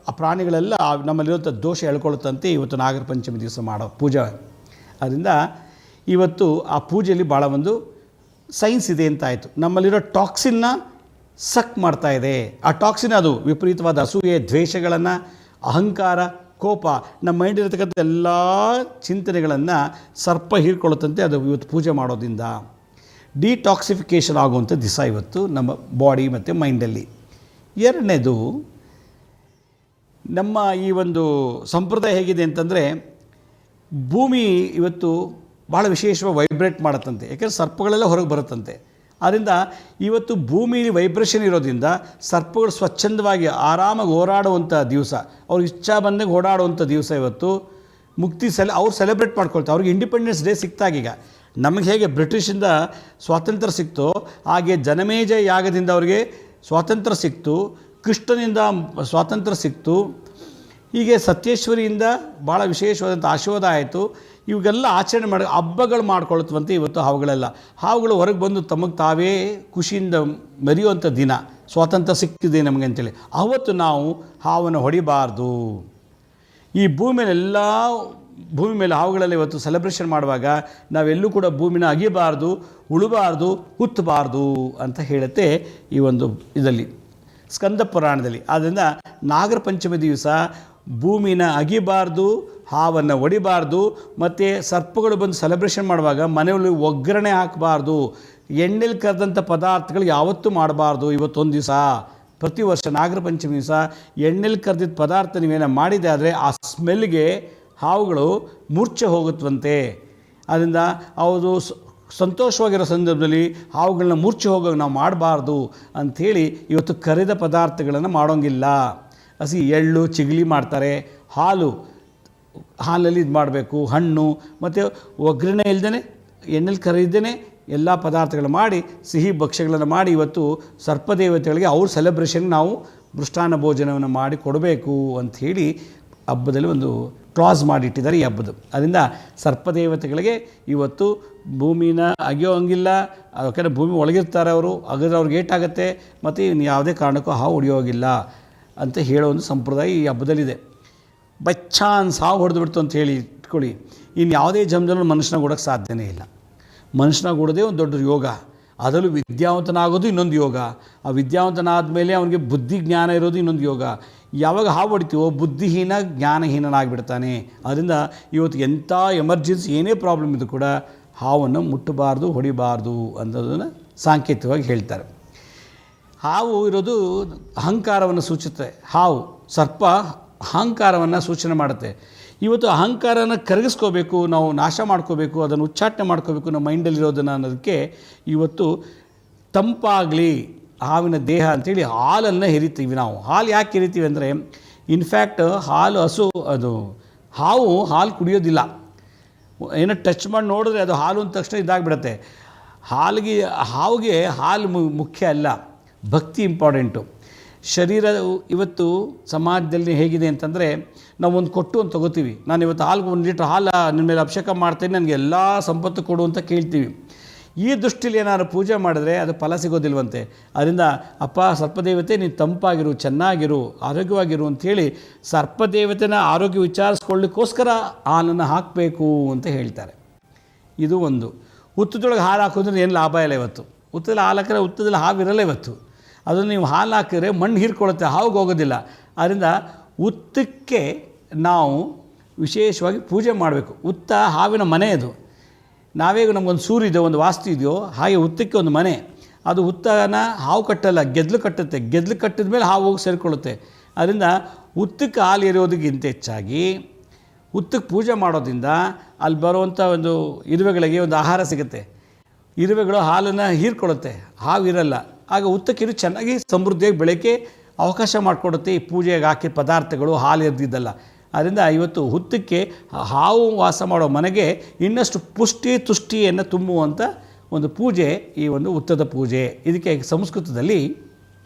ಆ ಪ್ರಾಣಿಗಳೆಲ್ಲ ನಮ್ಮಲ್ಲಿರೋಂಥ ದೋಷ ಹೇಳ್ಕೊಳುತ್ತಂತೆ ಇವತ್ತು ನಾಗರ ಪಂಚಮಿ ದಿವಸ ಮಾಡೋ ಪೂಜೆ. ಅದರಿಂದ ಇವತ್ತು ಆ ಪೂಜೆಯಲ್ಲಿ ಭಾಳ ಒಂದು ಸೈನ್ಸ್ ಇದೆ ಅಂತಾಯಿತು. ನಮ್ಮಲ್ಲಿರೋ ಟಾಕ್ಸಿನ್ನ ಸಕ್ ಮಾಡ್ತಾಯಿದೆ. ಆ ಟಾಕ್ಸಿನ್ ಅದು ವಿಪರೀತವಾದ ಅಸೂಯೆ, ದ್ವೇಷಗಳನ್ನು, ಅಹಂಕಾರ, ಕೋಪ, ನಮ್ಮ ಮೈಂಡ್ ಇರತಕ್ಕಂಥ ಎಲ್ಲ ಚಿಂತನೆಗಳನ್ನು ಸರ್ಪ ಹೀರ್ಕೊಳ್ಳುತ್ತಂತೆ. ಅದು ಇವತ್ತು ಪೂಜೆ ಮಾಡೋದ್ರಿಂದ ಡಿಟಾಕ್ಸಿಫಿಕೇಷನ್ ಆಗುವಂಥ ದಿವಸ ಇವತ್ತು ನಮ್ಮ ಬಾಡಿ ಮತ್ತು ಮೈಂಡಲ್ಲಿ. ಎರಡನೇದು, ನಮ್ಮ ಈ ಒಂದು ಸಂಪ್ರದಾಯ ಹೇಗಿದೆ ಅಂತಂದರೆ, ಭೂಮಿ ಇವತ್ತು ಭಾಳ ವಿಶೇಷವಾಗಿ ವೈಬ್ರೇಟ್ ಮಾಡುತ್ತಂತೆ, ಯಾಕೆಂದರೆ ಸರ್ಪಗಳೆಲ್ಲ ಹೊರಗೆ ಬರುತ್ತಂತೆ. ಆದ್ದರಿಂದ ಇವತ್ತು ಭೂಮಿಲಿ ವೈಬ್ರೇಷನ್ ಇರೋದ್ರಿಂದ ಸರ್ಪಗಳು ಸ್ವಚ್ಛಂದವಾಗಿ ಆರಾಮಾಗಿ ಓಡಾಡುವಂಥ ದಿವಸ, ಅವ್ರಿಗೆ ಇಚ್ಛಾ ಬಂದಾಗ ಓಡಾಡುವಂಥ ದಿವಸ ಇವತ್ತು. ಮುಕ್ತಿ ಅವ್ರು ಸೆಲೆಬ್ರೇಟ್ ಮಾಡ್ಕೊಳ್ತಾರೆ. ಅವ್ರಿಗೆ ಇಂಡಿಪೆಂಡೆನ್ಸ್ ಡೇ ಸಿಕ್ತಾಗೀಗ. ನಮಗೆ ಹೇಗೆ ಬ್ರಿಟಿಷಿಂದ ಸ್ವಾತಂತ್ರ್ಯ ಸಿಕ್ತೋ ಹಾಗೆ ಜನಮೇಜಯ ಯಾಗದಿಂದ ಅವರಿಗೆ ಸ್ವಾತಂತ್ರ್ಯ ಸಿಕ್ತು, ಕೃಷ್ಣನಿಂದ ಸ್ವಾತಂತ್ರ್ಯ ಸಿಕ್ತು, ಹೀಗೆ ಸತ್ಯೇಶ್ವರಿಯಿಂದ ಭಾಳ ವಿಶೇಷವಾದಂಥ ಆಶೀರ್ವಾದ ಆಯಿತು. ಇವೆಲ್ಲ ಆಚರಣೆ ಮಾಡಿ ಹಬ್ಬಗಳು ಮಾಡ್ಕೊಳ್ತವಂತೆ ಇವತ್ತು ಹಾವುಗಳೆಲ್ಲ. ಹಾವುಗಳು ಹೊರಗೆ ಬಂದು ತಮಗೆ ತಾವೇ ಖುಷಿಯಿಂದ ಮೆರೆಯುವಂಥ ದಿನ, ಸ್ವಾತಂತ್ರ್ಯ ಸಿಕ್ಕಿದೆ ನಮಗೆ ಅಂತೇಳಿ. ಆವತ್ತು ನಾವು ಹಾವನ್ನು ಹೊಡಿಬಾರ್ದು. ಈ ಭೂಮಿ ಮೇಲೆ ಹಾವುಗಳೆಲ್ಲ ಇವತ್ತು ಸೆಲೆಬ್ರೇಷನ್ ಮಾಡುವಾಗ ನಾವೆಲ್ಲೂ ಕೂಡ ಭೂಮಿನ ಅಗಿಬಾರ್ದು, ಉಳಬಾರ್ದು, ಹುತ್ತಬಾರ್ದು ಅಂತ ಹೇಳುತ್ತೆ ಈ ಒಂದು ಇದರಲ್ಲಿ ಸ್ಕಂದ ಪುರಾಣದಲ್ಲಿ. ಆದ್ದರಿಂದ ನಾಗರ ಪಂಚಮಿ ದಿವಸ ಭೂಮಿನ ಅಗಿಬಾರ್ದು, ಹಾವನ್ನು ಹೊಡಿಬಾರ್ದು, ಮತ್ತು ಸರ್ಪಗಳು ಬಂದು ಸೆಲೆಬ್ರೇಷನ್ ಮಾಡುವಾಗ ಮನೆಯಲ್ಲಿ ಒಗ್ಗರಣೆ ಹಾಕಬಾರ್ದು, ಎಣ್ಣೆಲಿ ಕರೆದಂಥ ಪದಾರ್ಥಗಳು ಯಾವತ್ತೂ ಮಾಡಬಾರ್ದು. ಇವತ್ತೊಂದು ದಿವಸ ಪ್ರತಿ ವರ್ಷ ನಾಗರ ಪಂಚಮಿ ದಿವಸ ಎಣ್ಣೆಲಿ ಕರೆದಿದ್ದ ಪದಾರ್ಥ ನೀವೇನೋ ಮಾಡಿದೆ ಆದರೆ ಆ ಸ್ಮೆಲ್ಗೆ ಹಾವುಗಳು ಮೂರ್ಛೆ ಹೋಗುತ್ತವಂತೆ. ಅದರಿಂದ ಅವರು ಸಂತೋಷವಾಗಿರೋ ಸಂದರ್ಭದಲ್ಲಿ ಹಾವುಗಳನ್ನ ಮೂರ್ಛೆ ಹೋಗೋಕೆ ನಾವು ಮಾಡಬಾರ್ದು ಅಂಥೇಳಿ ಇವತ್ತು ಕರಿದ ಪದಾರ್ಥಗಳನ್ನು ಮಾಡೋಂಗಿಲ್ಲ. ಹಸಿ ಎಳ್ಳು ಚಿಗಲಿ ಮಾಡ್ತಾರೆ, ಹಾಲಲ್ಲಿ ಇದು ಮಾಡಬೇಕು, ಹಣ್ಣು ಮತ್ತು ಒಗ್ಗರಣೆ ಇಲ್ಲದೇ ಎಣ್ಣೆಲಿ ಕರಿದೇನೆ ಎಲ್ಲ ಪದಾರ್ಥಗಳು ಮಾಡಿ ಸಿಹಿ ಭಕ್ಷ್ಯಗಳನ್ನು ಮಾಡಿ ಇವತ್ತು ಸರ್ಪದೇವತೆಗಳಿಗೆ ಅವ್ರ ಸೆಲೆಬ್ರೇಷನ್ಗೆ ನಾವು ಮೃಷ್ಟಾನ್ನ ಭೋಜನವನ್ನು ಮಾಡಿ ಕೊಡಬೇಕು ಅಂಥೇಳಿ ಹಬ್ಬದಲ್ಲಿ ಒಂದು ಕ್ಲಾಸ್ ಮಾಡಿಟ್ಟಿದ್ದಾರೆ ಈ ಹಬ್ಬದ. ಅದರಿಂದ ಸರ್ಪದೇವತೆಗಳಿಗೆ ಇವತ್ತು ಭೂಮಿನ ಅಗಿಯೋ ಹಂಗಿಲ್ಲ, ಯಾಕಂದರೆ ಭೂಮಿ ಒಳಗಿರ್ತಾರೆ ಅವರು, ಅಗದ್ರೆ ಅವ್ರಿಗೆ ಏಟಾಗುತ್ತೆ, ಮತ್ತು ಇನ್ನು ಯಾವುದೇ ಕಾರಣಕ್ಕೂ ಹಾವು ಹೊಡೆಯೋ ಹೋಗಿಲ್ಲ ಅಂತ ಹೇಳೋ ಒಂದು ಸಂಪ್ರದಾಯ ಈ ಹಬ್ಬದಲ್ಲಿದೆ. ಬೈ ಚಾನ್ಸ್ ಹಾವು ಹೊಡೆದು ಅಂತ ಹೇಳಿ ಇಟ್ಕೊಳ್ಳಿ, ಇನ್ನು ಯಾವುದೇ ಜನ್ಮದಲ್ಲೂ ಮನುಷ್ಯನಾಗ ಓಡೋಕ್ಕೆ ಸಾಧ್ಯನೇ ಇಲ್ಲ. ಮನುಷ್ಯನಾಗ ಓಡೋದೇ ಒಂದು ದೊಡ್ಡ ಯೋಗ. ಅದರಲ್ಲೂ ವಿದ್ಯಾವಂತನಾಗೋದು ಇನ್ನೊಂದು ಯೋಗ. ಆ ವಿದ್ಯಾವಂತನಾದ ಮೇಲೆ ಅವನಿಗೆ ಬುದ್ಧಿ ಜ್ಞಾನ ಇರೋದು ಇನ್ನೊಂದು ಯೋಗ. ಯಾವಾಗ ಹಾವು ಹೊಡಿತೀವೋ ಬುದ್ಧಿಹೀನ ಜ್ಞಾನಹೀನನಾಗಿಬಿಡ್ತಾನೆ. ಅದರಿಂದ ಇವತ್ತು ಎಂಥ ಎಮರ್ಜೆನ್ಸಿ ಏನೇ ಪ್ರಾಬ್ಲಮ್ ಇದ್ದರೂ ಕೂಡ ಹಾವನ್ನು ಮುಟ್ಟಬಾರ್ದು, ಹೊಡಿಬಾರ್ದು ಅನ್ನೋದನ್ನು ಸಾಂಕೇತಿಕವಾಗಿ ಹೇಳ್ತಾರೆ. ಹಾವು ಇರೋದು ಅಹಂಕಾರವನ್ನು ಸೂಚಿಸುತ್ತೆ. ಸರ್ಪ ಅಹಂಕಾರವನ್ನು ಸೂಚನೆ ಮಾಡುತ್ತೆ. ಇವತ್ತು ಅಹಂಕಾರನ ಕರಗಿಸ್ಕೋಬೇಕು, ನಾವು ನಾಶ ಮಾಡ್ಕೋಬೇಕು, ಅದನ್ನು ಉಚ್ಚಾಟನೆ ಮಾಡ್ಕೋಬೇಕು ನಮ್ಮ ಮೈಂಡಲ್ಲಿರೋದನ್ನು ಅನ್ನೋದಕ್ಕೆ ಇವತ್ತು ತಂಪಾಗಲಿ ಹಾವಿನ ದೇಹ ಅಂಥೇಳಿ ಹಾಲನ್ನು ಹೆರಿತೀವಿ ನಾವು. ಹಾಲು ಯಾಕೆ ಹೆರಿತೀವಿ ಅಂದರೆ, ಇನ್ಫ್ಯಾಕ್ಟ್ ಹಾವು ಹಾಲು ಕುಡಿಯೋದಿಲ್ಲ. ಏನೋ ಟಚ್ ಮಾಡಿ ನೋಡಿದ್ರೆ ಅದು ಹಾಲು ಅಂದ ತಕ್ಷಣ ಇದಾಗಿಬಿಡುತ್ತೆ. ಹಾವಿಗೆ ಹಾಲು ಮುಖ್ಯ ಅಲ್ಲ, ಭಕ್ತಿ ಇಂಪಾರ್ಟೆಂಟು. ಶರೀರ ಇವತ್ತು ಸಮಾಜದಲ್ಲಿ ಹೇಗಿದೆ ಅಂತಂದರೆ, ನಾವು ಒಂದು ಕೊಟ್ಟು ಒಂದು ತೊಗೋತೀವಿ. ನಾನು ಇವತ್ತು ಹಾಲು 1 ಲೀಟ್ರ್ ಹಾಲು ನಿಮ್ಮ ಮೇಲೆ ಅಭಿಷೇಕ ಮಾಡ್ತೇನೆ, ನನಗೆ ಎಲ್ಲ ಸಂಪತ್ತು ಕೊಡು ಅಂತ ಕೇಳ್ತೀವಿ. ಈ ದೃಷ್ಟಿಲಿ ಏನಾದ್ರು ಪೂಜೆ ಮಾಡಿದ್ರೆ ಅದು ಫಲ ಸಿಗೋದಿಲ್ವಂತೆ. ಅದರಿಂದ ಅಪ್ಪ ಸರ್ಪದೇವತೆ ನೀನು ತಂಪಾಗಿರು, ಚೆನ್ನಾಗಿರು, ಆರೋಗ್ಯವಾಗಿರು ಅಂಥೇಳಿ ಸರ್ಪದೇವತೆನ ಆರೋಗ್ಯ ವಿಚಾರಿಸ್ಕೊಳ್ಳಿಕ್ಕೋಸ್ಕರ ಹಾಲನ್ನು ಹಾಕಬೇಕು ಅಂತ ಹೇಳ್ತಾರೆ. ಇದು ಒಂದು. ಹುತ್ತದೊಳಗೆ ಹಾಲು ಹಾಕೋದ್ರೆ ಏನು ಲಾಭ ಇಲ್ಲ. ಇವತ್ತು ಹುತ್ತದಲ್ಲಿ ಹಾಲು ಹಾಕಿದ್ರೆ ಹುತ್ತದಲ್ಲಿ ಹಾವಿರಲ್ಲ. ಇವತ್ತು ಅದನ್ನು ನೀವು ಹಾಲು ಹಾಕಿದ್ರೆ ಮಣ್ಣು ಹೀರ್ಕೊಳ್ಳುತ್ತೆ, ಹಾವಿಗೆ ಹೋಗೋದಿಲ್ಲ. ಅದರಿಂದ ಹುತ್ತಕ್ಕೆ ನಾವು ವಿಶೇಷವಾಗಿ ಪೂಜೆ ಮಾಡಬೇಕು. ಹುತ್ತ ಹಾವಿನ ಮನೆ ಅದು. ನಾವೇ ನಮಗೊಂದು ಸೂರು ಇದೆಯೋ, ಒಂದು ವಾಸ್ತು ಇದೆಯೋ, ಹಾಗೆ ಹುತ್ತಕ್ಕೆ ಒಂದು ಮನೆ. ಅದು ಹುತ್ತನ ಹಾವು ಕಟ್ಟಲ್ಲ, ಗೆದ್ಲು ಕಟ್ಟುತ್ತೆ. ಗೆದ್ಲು ಕಟ್ಟಿದ ಮೇಲೆ ಹಾವು ಹೋಗಿ ಸೇರಿಕೊಳ್ಳುತ್ತೆ. ಅದರಿಂದ ಹುತ್ತಕ್ಕೆ ಹಾಲು ಎರೆಯೋದಕ್ಕಿಂತ ಹೆಚ್ಚಾಗಿ ಹುತ್ತಕ್ಕೆ ಪೂಜೆ ಮಾಡೋದ್ರಿಂದ ಅಲ್ಲಿ ಬರುವಂಥ ಒಂದು ಇರುವೆಗಳಿಗೆ ಒಂದು ಆಹಾರ ಸಿಗುತ್ತೆ. ಇರುವೆಗಳು ಹಾಲನ್ನು ಹೀರ್ಕೊಳ್ಳುತ್ತೆ, ಹಾವಿರಲ್ಲ. ಆಗ ಹುತ್ತಕ್ಕಿರು ಚೆನ್ನಾಗಿ ಸಮೃದ್ಧಿಯಾಗಿ ಬೆಳಕೆ ಅವಕಾಶ ಮಾಡಿಕೊಡುತ್ತೆ. ಈ ಪೂಜೆಗೆ ಹಾಕಿದ ಪದಾರ್ಥಗಳು ಹಾಲು ಎರೆದಿದ್ದಲ್ಲ. ಅದರಿಂದ ಇವತ್ತು ಹುತ್ತಕ್ಕೆ ಹಾವು ವಾಸ ಮಾಡೋ ಮನೆಗೆ ಇನ್ನಷ್ಟು ಪುಷ್ಟಿ ತುಷ್ಟಿಯನ್ನು ತುಂಬುವಂಥ ಒಂದು ಪೂಜೆ ಈ ಒಂದು ಹುತ್ತದ ಪೂಜೆ. ಇದಕ್ಕೆ ಸಂಸ್ಕೃತದಲ್ಲಿ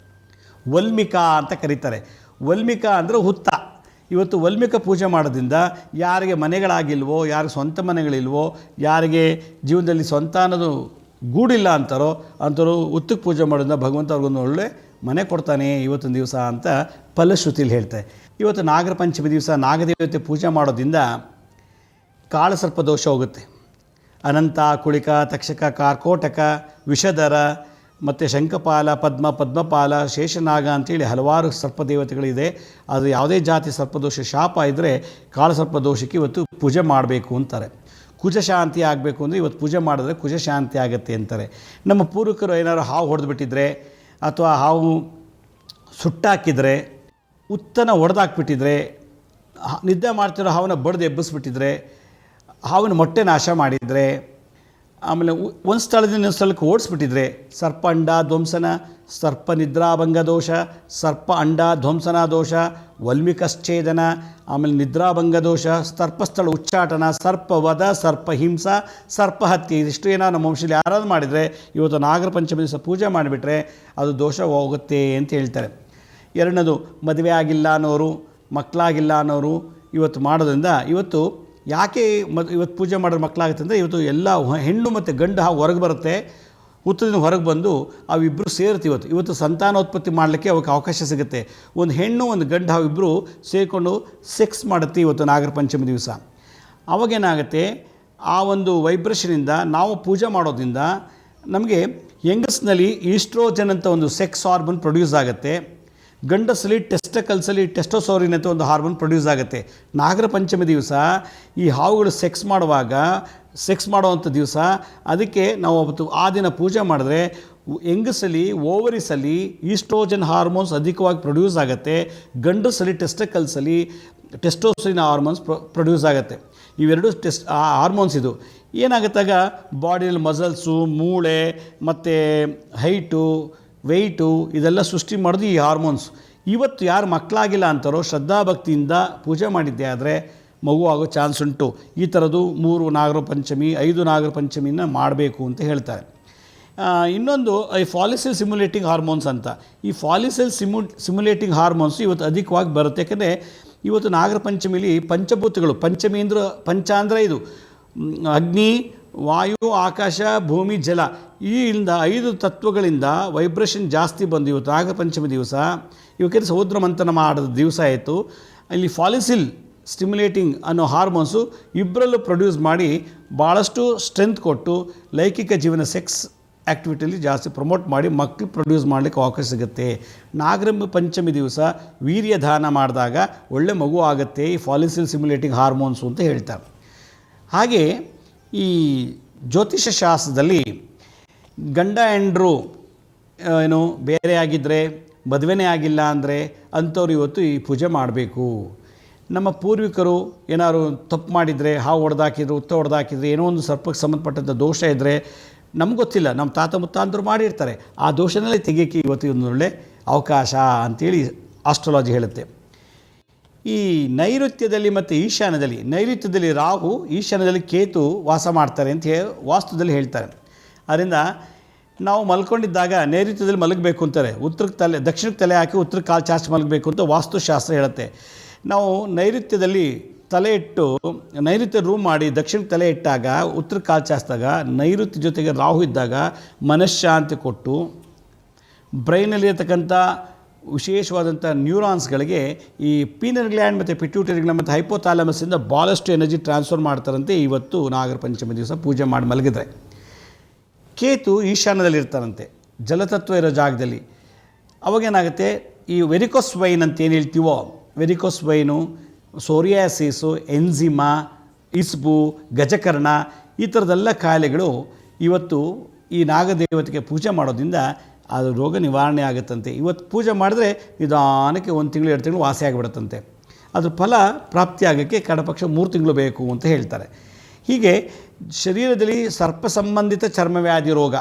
ವಲ್ಮಿಕಾ ಅಂತ ಕರೀತಾರೆ. ವಲ್ಮಿಕಾ ಅಂದರೆ ಹುತ್ತ. ಇವತ್ತು ವಲ್ಮಿಕ ಪೂಜೆ ಮಾಡೋದ್ರಿಂದ ಯಾರಿಗೆ ಮನೆಗಳಾಗಿಲ್ವೋ, ಯಾರಿಗೆ ಸ್ವಂತ ಮನೆಗಳಿಲ್ವೋ, ಯಾರಿಗೆ ಜೀವನದಲ್ಲಿ ಸ್ವಂತ ಅನ್ನೋದು ಗೂಡಿಲ್ಲ ಅಂತಾರೋ ಅಂಥವ್ರು ಹುತ್ತಕ್ಕೆ ಪೂಜೆ ಮಾಡೋದ್ರಿಂದ ಭಗವಂತ ಅವ್ರಿಗೊಂದು ಒಳ್ಳೆ ಮನೆ ಕೊಡ್ತಾನೆ ಇವತ್ತೊಂದು ದಿವಸ ಅಂತ ಫಲಶ್ರುತಿಯಲ್ಲಿ ಹೇಳ್ತಾರೆ. ಇವತ್ತು ನಾಗರ ಪಂಚಮಿ ದಿವಸ ನಾಗದೇವತೆ ಪೂಜೆ ಮಾಡೋದ್ರಿಂದ ಕಾಳಸರ್ಪ ದೋಷ ಹೋಗುತ್ತೆ. ಅನಂತ, ಕುಳಿಕ, ತಕ್ಷಕ, ಕಾರ್ಕೋಟಕ, ವಿಷಧರ ಮತ್ತು ಶಂಖಪಾಲ, ಪದ್ಮಪಾಲ, ಶೇಷನಾಗ ಅಂಥೇಳಿ ಹಲವಾರು ಸರ್ಪದೇವತೆಗಳಿದೆ. ಆದರೆ ಯಾವುದೇ ಜಾತಿ ಸರ್ಪದೋಷ ಶಾಪ ಇದ್ದರೆ ಕಾಳಸರ್ಪದೋಷಕ್ಕೆ ಇವತ್ತು ಪೂಜೆ ಮಾಡಬೇಕು ಅಂತಾರೆ. ಕುಜ ಶಾಂತಿ ಆಗಬೇಕು ಅಂದರೆ ಇವತ್ತು ಪೂಜೆ ಮಾಡಿದ್ರೆ ಕುಜ ಶಾಂತಿ ಆಗುತ್ತೆ ಅಂತಾರೆ. ನಮ್ಮ ಪೂರ್ವಿಕರು ಏನಾದ್ರು ಹಾವು ಹೊಡೆದುಬಿಟ್ಟಿದ್ರೆ ಅಥವಾ ಹಾವು ಸುಟ್ಟಾಕಿದರೆ, ಹುತ್ತನ ಹೊಡೆದಾಕ್ಬಿಟ್ಟಿದ್ರೆ, ನಿದ್ದೆ ಮಾಡ್ತಿರೋ ಹಾವನ್ನ ಬಡ್ದು ಎಬ್ಬಿಸ್ಬಿಟ್ಟಿದ್ರೆ, ಹಾವಿನ ಮೊಟ್ಟೆ ನಾಶ ಮಾಡಿದರೆ, ಆಮೇಲೆ ಒಂದು ಸ್ಥಳದಿಂದ ಇನ್ನೊಂದು ಸ್ಥಳಕ್ಕೆ ಓಡಿಸ್ಬಿಟ್ಟಿದ್ರೆ, ಸರ್ಪ ಅಂಡ ಧ್ವಂಸನ, ಸರ್ಪ ನಿದ್ರಾಭಂಗ ದೋಷ, ಸರ್ಪ ಅಂಡ ಧ್ವಂಸನ ದೋಷ, ವಲ್ಮಿಕಶ್ಛೇದನ, ಆಮೇಲೆ ನಿದ್ರಾಭಂಗ ದೋಷ, ಸರ್ಪಸ್ಥಳ ಉಚ್ಚಾಟನ, ಸರ್ಪವಧ, ಸರ್ಪ ಹಿಂಸ, ಸರ್ಪ ಹತ್ಯೆ, ಇದಿಷ್ಟು ಏನೋ ನಮ್ಮ ವಂಶದಲ್ಲಿ ಯಾರಾದ್ರು ಮಾಡಿದರೆ ಇವತ್ತು ನಾಗರ ಪಂಚಮಿ ದಿವಸ ಪೂಜೆ ಮಾಡಿಬಿಟ್ರೆ ಅದು ದೋಷ ಹೋಗುತ್ತೆ ಅಂತ ಹೇಳ್ತಾರೆ. ಎರಡನೇದು, ಮದುವೆ ಆಗಿಲ್ಲ ಅನ್ನೋರು, ಮಕ್ಕಳಾಗಿಲ್ಲ ಅನ್ನೋರು ಇವತ್ತು ಮಾಡೋದ್ರಿಂದ ಇವತ್ತು ಯಾಕೆ ಇವತ್ತು ಪೂಜೆ ಮಾಡೋದು ಮಕ್ಕಳಾಗುತ್ತೆ ಅಂದರೆ ಇವತ್ತು ಎಲ್ಲ ಹೆಣ್ಣು ಮತ್ತು ಗಂಡು ಹೊರಗೆ ಬರುತ್ತೆ, ಹುತ್ತದಿಂದ ಹೊರಗೆ ಬಂದು ಅವಿಬ್ಬರು ಸೇರ್ತೀವಿ. ಇವತ್ತು ಸಂತಾನೋತ್ಪತ್ತಿ ಮಾಡಲಿಕ್ಕೆ ಅವಕ್ಕೆ ಅವಕಾಶ ಸಿಗುತ್ತೆ. ಒಂದು ಹೆಣ್ಣು ಒಂದು ಗಂಡು ಅವಿಬ್ಬರು ಸೇರಿಕೊಂಡು ಸೆಕ್ಸ್ ಮಾಡುತ್ತೆ ಇವತ್ತು ನಾಗರ ಪಂಚಮಿ ದಿವಸ. ಅವಾಗೇನಾಗುತ್ತೆ, ಆ ಒಂದು ವೈಬ್ರೇಷನಿಂದ ನಾವು ಪೂಜೆ ಮಾಡೋದ್ರಿಂದ ನಮಗೆ ಹೆಂಗಸ್ನಲ್ಲಿ ಈಸ್ಟ್ರೋಜನ್ ಅಂತ ಒಂದು ಸೆಕ್ಸ್ ಹಾರ್ಮೋನ್ ಪ್ರೊಡ್ಯೂಸ್ ಆಗುತ್ತೆ, ಗಂಡಸಲ್ಲಿ ಟೆಸ್ಟಕಲ್ಸಲ್ಲಿ ಟೆಸ್ಟೋಸೋರಿನ್ ಅಂತ ಒಂದು ಹಾರ್ಮೋನ್ ಪ್ರೊಡ್ಯೂಸ್ ಆಗುತ್ತೆ. ನಾಗರ ಪಂಚಮಿ ದಿವಸ ಈ ಹಾವುಗಳು ಸೆಕ್ಸ್ ಮಾಡೋವಂಥ ದಿವಸ, ಅದಕ್ಕೆ ನಾವು ಅವತ್ತು ಆ ದಿನ ಪೂಜೆ ಮಾಡಿದ್ರೆ ಹೆಂಗಸಲ್ಲಿ ಓವರಿಸಲ್ಲಿ ಈಸ್ಟ್ರೋಜನ್ ಹಾರ್ಮೋನ್ಸ್ ಅಧಿಕವಾಗಿ ಪ್ರೊಡ್ಯೂಸ್ ಆಗುತ್ತೆ, ಗಂಡಸಲ್ಲಿ ಟೆಸ್ಟಕಲ್ಸಲ್ಲಿ ಟೆಸ್ಟೋಸೋರಿನ್ ಹಾರ್ಮೋನ್ಸ್ ಪ್ರೊಡ್ಯೂಸ್ ಆಗುತ್ತೆ. ಇವೆರಡು ಹಾರ್ಮೋನ್ಸ್ ಇದು ಏನಾಗುತ್ತಾಗ ಬಾಡಿಯಲ್ಲಿ ಮಸಲ್ಸು, ಮೂಳೆ ಮತ್ತು ಹೈಟು, ವೆಯ್ಟು ಇದೆಲ್ಲ ಸೃಷ್ಟಿ ಮಾಡೋದು ಈ ಹಾರ್ಮೋನ್ಸ್. ಇವತ್ತು ಯಾರು ಮಕ್ಕಳಾಗಿಲ್ಲ ಅಂತಾರೋ ಶ್ರದ್ಧಾಭಕ್ತಿಯಿಂದ ಪೂಜೆ ಮಾಡಿದ್ದೆ ಆದರೆ ಮಗು ಆಗೋ ಚಾನ್ಸ್ ಉಂಟು. ಈ ಥರದ್ದು 3 ನಾಗರ ಪಂಚಮಿ 5 ನಾಗರ ಪಂಚಮಿನ ಮಾಡಬೇಕು ಅಂತ ಹೇಳ್ತಾರೆ. ಇನ್ನೊಂದು ಈ ಫಾಲಿಸೆಲ್ ಸಿಮ್ಯುಲೇಟಿಂಗ್ ಹಾರ್ಮೋನ್ಸ್ ಅಂತ. ಈ ಫಾಲಿಸೆಲ್ ಸಿಮ್ಯುಲೇಟಿಂಗ್ ಹಾರ್ಮೋನ್ಸ್ ಇವತ್ತು ಅಧಿಕವಾಗಿ ಬರುತ್ತೆ. ಯಾಕೆಂದರೆ ಇವತ್ತು ನಾಗರ ಪಂಚಮಿಲಿ ಪಂಚಭೂತಗಳು, ಪಂಚ ಅಂದರೆ ಇದು ಅಗ್ನಿ, ವಾಯು, ಆಕಾಶ, ಭೂಮಿ, ಜಲ, ಈ 5 ತತ್ವಗಳಿಂದ ವೈಬ್ರೇಷನ್ ಜಾಸ್ತಿ ಬಂದು ಇವತ್ತು ನಾಗರ ಪಂಚಮಿ ದಿವಸ ಇವಕ್ಕೆ ಸಮುದ್ರ ಮಂಥನ ಮಾಡೋದು ದಿವಸ ಆಯಿತು. ಇಲ್ಲಿ ಫಾಲಿಸಿಲ್ ಸ್ಟಿಮ್ಯುಲೇಟಿಂಗ್ ಅನ್ನೋ ಹಾರ್ಮೋನ್ಸು ಇಬ್ಬರಲ್ಲೂ ಪ್ರೊಡ್ಯೂಸ್ ಮಾಡಿ ಭಾಳಷ್ಟು ಸ್ಟ್ರೆಂತ್ ಕೊಟ್ಟು ಲೈಂಗಿಕ ಜೀವನ ಸೆಕ್ಸ್ ಆ್ಯಕ್ಟಿವಿಟಿಯಲ್ಲಿ ಜಾಸ್ತಿ ಪ್ರಮೋಟ್ ಮಾಡಿ ಮಕ್ಕಳು ಪ್ರೊಡ್ಯೂಸ್ ಮಾಡಲಿಕ್ಕೆ ಅವಕಾಶ ಸಿಗುತ್ತೆ. ನಾಗರ ಪಂಚಮಿ ದಿವಸ ವೀರ್ಯ ದಾನ ಮಾಡಿದಾಗ ಒಳ್ಳೆ ಮಗು ಆಗುತ್ತೆ ಈ ಫಾಲಿಸಿಲ್ ಸ್ಟಿಮ್ಯುಲೇಟಿಂಗ್ ಹಾರ್ಮೋನ್ಸು ಅಂತ ಹೇಳ್ತಾರೆ. ಹಾಗೆ ಈ ಜ್ಯೋತಿಷ ಶಾಸ್ತ್ರದಲ್ಲಿ ಗಂಡ ಹೆಂಡರು ಏನು ಬೇರೆ ಆಗಿದ್ದರೆ, ಮದುವೆನೇ ಆಗಿಲ್ಲ ಅಂದರೆ ಅಂಥವ್ರು ಇವತ್ತು ಈ ಪೂಜೆ ಮಾಡಬೇಕು. ನಮ್ಮ ಪೂರ್ವಿಕರು ಏನಾದ್ರು ತಪ್ಪು ಮಾಡಿದರೆ, ಹಾವು ಹೊಡೆದಾಕಿದ್ರು, ಉತ್ತ ಹೊಡೆದಾಕಿದ್ರೆ, ಏನೋ ಒಂದು ಸರ್ಪಕ್ಕೆ ಸಂಬಂಧಪಟ್ಟಂಥ ದೋಷ ಇದ್ದರೆ ನಮ್ಗೆ ಗೊತ್ತಿಲ್ಲ, ನಮ್ಮ ತಾತ ಮುತ್ತಾಂತರು ಮಾಡಿರ್ತಾರೆ, ಆ ದೋಷನಲ್ಲೇ ತೆಗೆಯೋಕ್ಕೆ ಇವತ್ತು ಒಂದು ಒಳ್ಳೆ ಅವಕಾಶ ಅಂಥೇಳಿ ಆಸ್ಟ್ರಾಲಜಿ ಹೇಳುತ್ತೆ. ಈ ನೈಋತ್ಯದಲ್ಲಿ ಮತ್ತು ಈಶಾನ್ಯದಲ್ಲಿ, ನೈಋತ್ಯದಲ್ಲಿ ರಾಹು, ಈಶಾನ್ಯದಲ್ಲಿ ಕೇತು ವಾಸ ಮಾಡ್ತಾರೆ ಅಂತ ವಾಸ್ತುದಲ್ಲಿ ಹೇಳ್ತಾರೆ. ಅದರಿಂದ ನಾವು ಮಲ್ಕೊಂಡಿದ್ದಾಗ ನೈಋತ್ಯದಲ್ಲಿ ಮಲಗಬೇಕು ಅಂತಾರೆ, ಉತ್ತರಕ್ಕೆ ದಕ್ಷಿಣಕ್ಕೆ ತಲೆ ಹಾಕಿ ಉತ್ತರಕ್ಕೆ ಕಾಲು ಚಾಚಿ ಮಲಗಬೇಕು ಅಂತ ವಾಸ್ತುಶಾಸ್ತ್ರ ಹೇಳುತ್ತೆ. ನಾವು ನೈಋತ್ಯದಲ್ಲಿ ತಲೆ ಇಟ್ಟು ನೈಋತ್ಯ ರೂಮ್ ಮಾಡಿ ದಕ್ಷಿಣಕ್ಕೆ ತಲೆ ಇಟ್ಟಾಗ ಉತ್ತರಕ್ಕೆ ಕಾಲು ಚಾಚಿದಾಗ ನೈಋತ್ಯ ಜೊತೆಗೆ ರಾಹು ಇದ್ದಾಗ ಮನಃಶಾಂತಿ ಕೊಟ್ಟು ಬ್ರೈನಲ್ಲಿರತಕ್ಕಂಥ ವಿಶೇಷವಾದಂಥ ನ್ಯೂರಾನ್ಸ್ಗಳಿಗೆ ಈ ಪೀನಲ್ ಗ್ಲ್ಯಾಂಡ್ ಮತ್ತು ಪಿಟ್ಯೂಟರಿ ಗ್ಲ್ಯಾಂಡ್ ಮತ್ತು ಹೈಪೋಥಾಲಮಸ್ಸಿಂದ ಭಾಳಷ್ಟು ಎನರ್ಜಿ ಟ್ರಾನ್ಸ್ಫರ್ ಮಾಡ್ತಾರಂತೆ ಇವತ್ತು ನಾಗರ ಪಂಚಮಿ ದಿವಸ ಪೂಜೆ ಮಾಡಿ ಮಲಗಿದ್ರೆ. ಕೇತು ಈಶಾನ್ಯದಲ್ಲಿ ಇರ್ತಾರಂತೆ, ಜಲತತ್ವ ಇರೋ ಜಾಗದಲ್ಲಿ. ಅವಾಗೇನಾಗುತ್ತೆ, ಈ ವೆರಿಕೋಸ್ ವೈನ್ ಅಂತ ಏನು ಹೇಳ್ತೀವೋ, ವೆರಿಕೋಸ್ ವೈನು, ಸೋರಿಯಾಸಿಸು, ಎನ್ಜಿಮಾ, ಇಸ್ಬು, ಗಜಕರ್ಣ, ಈ ಥರದ್ದೆಲ್ಲ ಕಾಯಿಲೆಗಳು ಇವತ್ತು ಈ ನಾಗದೇವತೆಗೆ ಪೂಜೆ ಮಾಡೋದ್ರಿಂದ ಅದು ರೋಗ ನಿವಾರಣೆ ಆಗುತ್ತಂತೆ. ಇವತ್ತು ಪೂಜೆ ಮಾಡಿದ್ರೆ ನಿಧಾನಕ್ಕೆ 1 ತಿಂಗಳು 2 ತಿಂಗಳು ವಾಸಿ ಆಗಿಬಿಡುತ್ತಂತೆ. ಅದ್ರ ಫಲ ಪ್ರಾಪ್ತಿಯಾಗೋಕ್ಕೆ ಕಡಪಕ್ಷ 3 ತಿಂಗಳು ಬೇಕು ಅಂತ ಹೇಳ್ತಾರೆ. ಹೀಗೆ ಶರೀರದಲ್ಲಿ ಸರ್ಪ ಸಂಬಂಧಿತ ಚರ್ಮವ್ಯಾಧಿ ರೋಗ,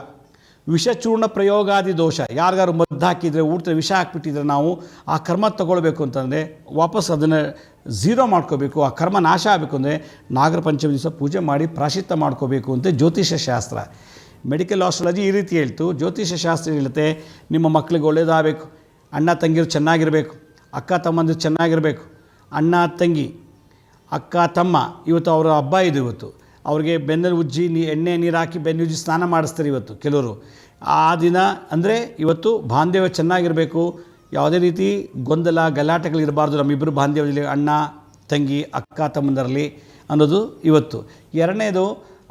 ವಿಷಚೂರ್ಣ ಪ್ರಯೋಗಾದಿ ದೋಷ, ಯಾರಿಗಾರು ಮದ್ದು ಹಾಕಿದರೆ ಊಟದಲ್ಲಿ ವಿಷ ಹಾಕ್ಬಿಟ್ಟಿದ್ರೆ ನಾವು ಆ ಕರ್ಮ ತಗೊಳ್ಬೇಕು ಅಂತಂದರೆ ವಾಪಸ್ ಅದನ್ನು ಝೀರೋ ಮಾಡ್ಕೋಬೇಕು, ಆ ಕರ್ಮ ನಾಶ ಆಗಬೇಕು ಅಂದರೆ ನಾಗರ ಪಂಚಮಿ ದಿವಸ ಪೂಜೆ ಮಾಡಿ ಪ್ರಾಶ್ಚಿತ್ಯ ಮಾಡ್ಕೋಬೇಕು ಅಂತ ಜ್ಯೋತಿಷ ಶಾಸ್ತ್ರ. ಮೆಡಿಕಲ್ ಆಸ್ಟ್ರಾಲಜಿ ಈ ರೀತಿ ಹೇಳ್ತು, ಜ್ಯೋತಿಷ ಶಾಸ್ತ್ರ ಹೇಳುತ್ತೆ ನಿಮ್ಮ ಮಕ್ಕಳಿಗೆ ಒಳ್ಳೇದಾಗಬೇಕು, ಅಣ್ಣ ತಂಗಿರು ಚೆನ್ನಾಗಿರಬೇಕು, ಅಕ್ಕ ತಮ್ಮಂದಿರು ಚೆನ್ನಾಗಿರಬೇಕು. ಅಣ್ಣ ತಂಗಿ, ಅಕ್ಕ ತಮ್ಮ ಇವತ್ತು ಅವರ ಹಬ್ಬ ಇದು. ಇವತ್ತು ಅವ್ರಿಗೆ ಬೆನ್ನಲ್ಲಿ ಉಜ್ಜಿ ಎಣ್ಣೆ ನೀರು ಹಾಕಿ ಬೆನ್ನುಜ್ಜಿ ಸ್ನಾನ ಮಾಡಿಸ್ತಾರೆ ಇವತ್ತು ಕೆಲವರು. ಆ ದಿನ ಅಂದರೆ ಇವತ್ತು ಬಾಂಧವ್ಯ ಚೆನ್ನಾಗಿರಬೇಕು, ಯಾವುದೇ ರೀತಿ ಗೊಂದಲ ಗಲಾಟೆಗಳಿರಬಾರ್ದು ನಮ್ಮಿಬ್ಬರು ಬಾಂಧವ್ಯದಲ್ಲಿ, ಅಣ್ಣ ತಂಗಿ ಅಕ್ಕ ತಮ್ಮಂದರಲ್ಲಿ ಅನ್ನೋದು ಇವತ್ತು. ಎರಡನೇದು,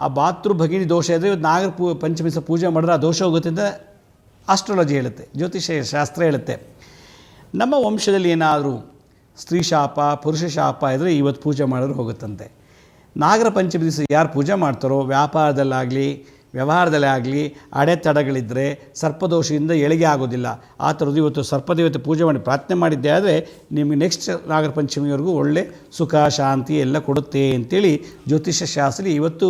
ಆ ಭಾತೃ ಭಗಿನಿ ದೋಷ ಇದ್ದರೆ ಇವತ್ತು ನಾಗರ ಪಂಚಮಿ ದಿವಸ ಪೂಜೆ ಮಾಡಿದ್ರೆ ಆ ದೋಷ ಹೋಗುತ್ತೆ ಅಂತ ಆಸ್ಟ್ರಾಲಜಿ ಹೇಳುತ್ತೆ, ಜ್ಯೋತಿಷ ಶಾಸ್ತ್ರ ಹೇಳುತ್ತೆ. ನಮ್ಮ ವಂಶದಲ್ಲಿ ಏನಾದರೂ ಸ್ತ್ರೀ ಶಾಪ ಪುರುಷ ಶಾಪ ಇದ್ದರೆ ಇವತ್ತು ಪೂಜೆ ಮಾಡಿದ್ರೆ ಹೋಗುತ್ತಂತೆ. ನಾಗರ ಪಂಚಮಿ ದಿವಸ ಯಾರು ಪೂಜೆ ಮಾಡ್ತಾರೋ ವ್ಯಾಪಾರದಲ್ಲಾಗಲಿ ವ್ಯವಹಾರದಲ್ಲೇ ಆಗಲಿ ಅಡೆತಡೆಗಳಿದ್ದರೆ ಸರ್ಪದೋಷದಿಂದ ಏಳಿಗೆ ಆಗೋದಿಲ್ಲ. ಆ ಥರದ್ದು ಇವತ್ತು ಸರ್ಪದೇವತೆ ಪೂಜೆ ಮಾಡಿ ಪ್ರಾರ್ಥನೆ ಮಾಡಿದ್ದೆ ಆದರೆ ನಿಮಗೆ ನೆಕ್ಸ್ಟ್ ನಾಗರ ಪಂಚಮಿವರೆಗೂ ಒಳ್ಳೆ ಸುಖ ಶಾಂತಿ ಎಲ್ಲ ಕೊಡುತ್ತೆ ಅಂತೇಳಿ ಜ್ಯೋತಿಷ್ಯ ಶಾಸ್ತ್ರ ಇವತ್ತು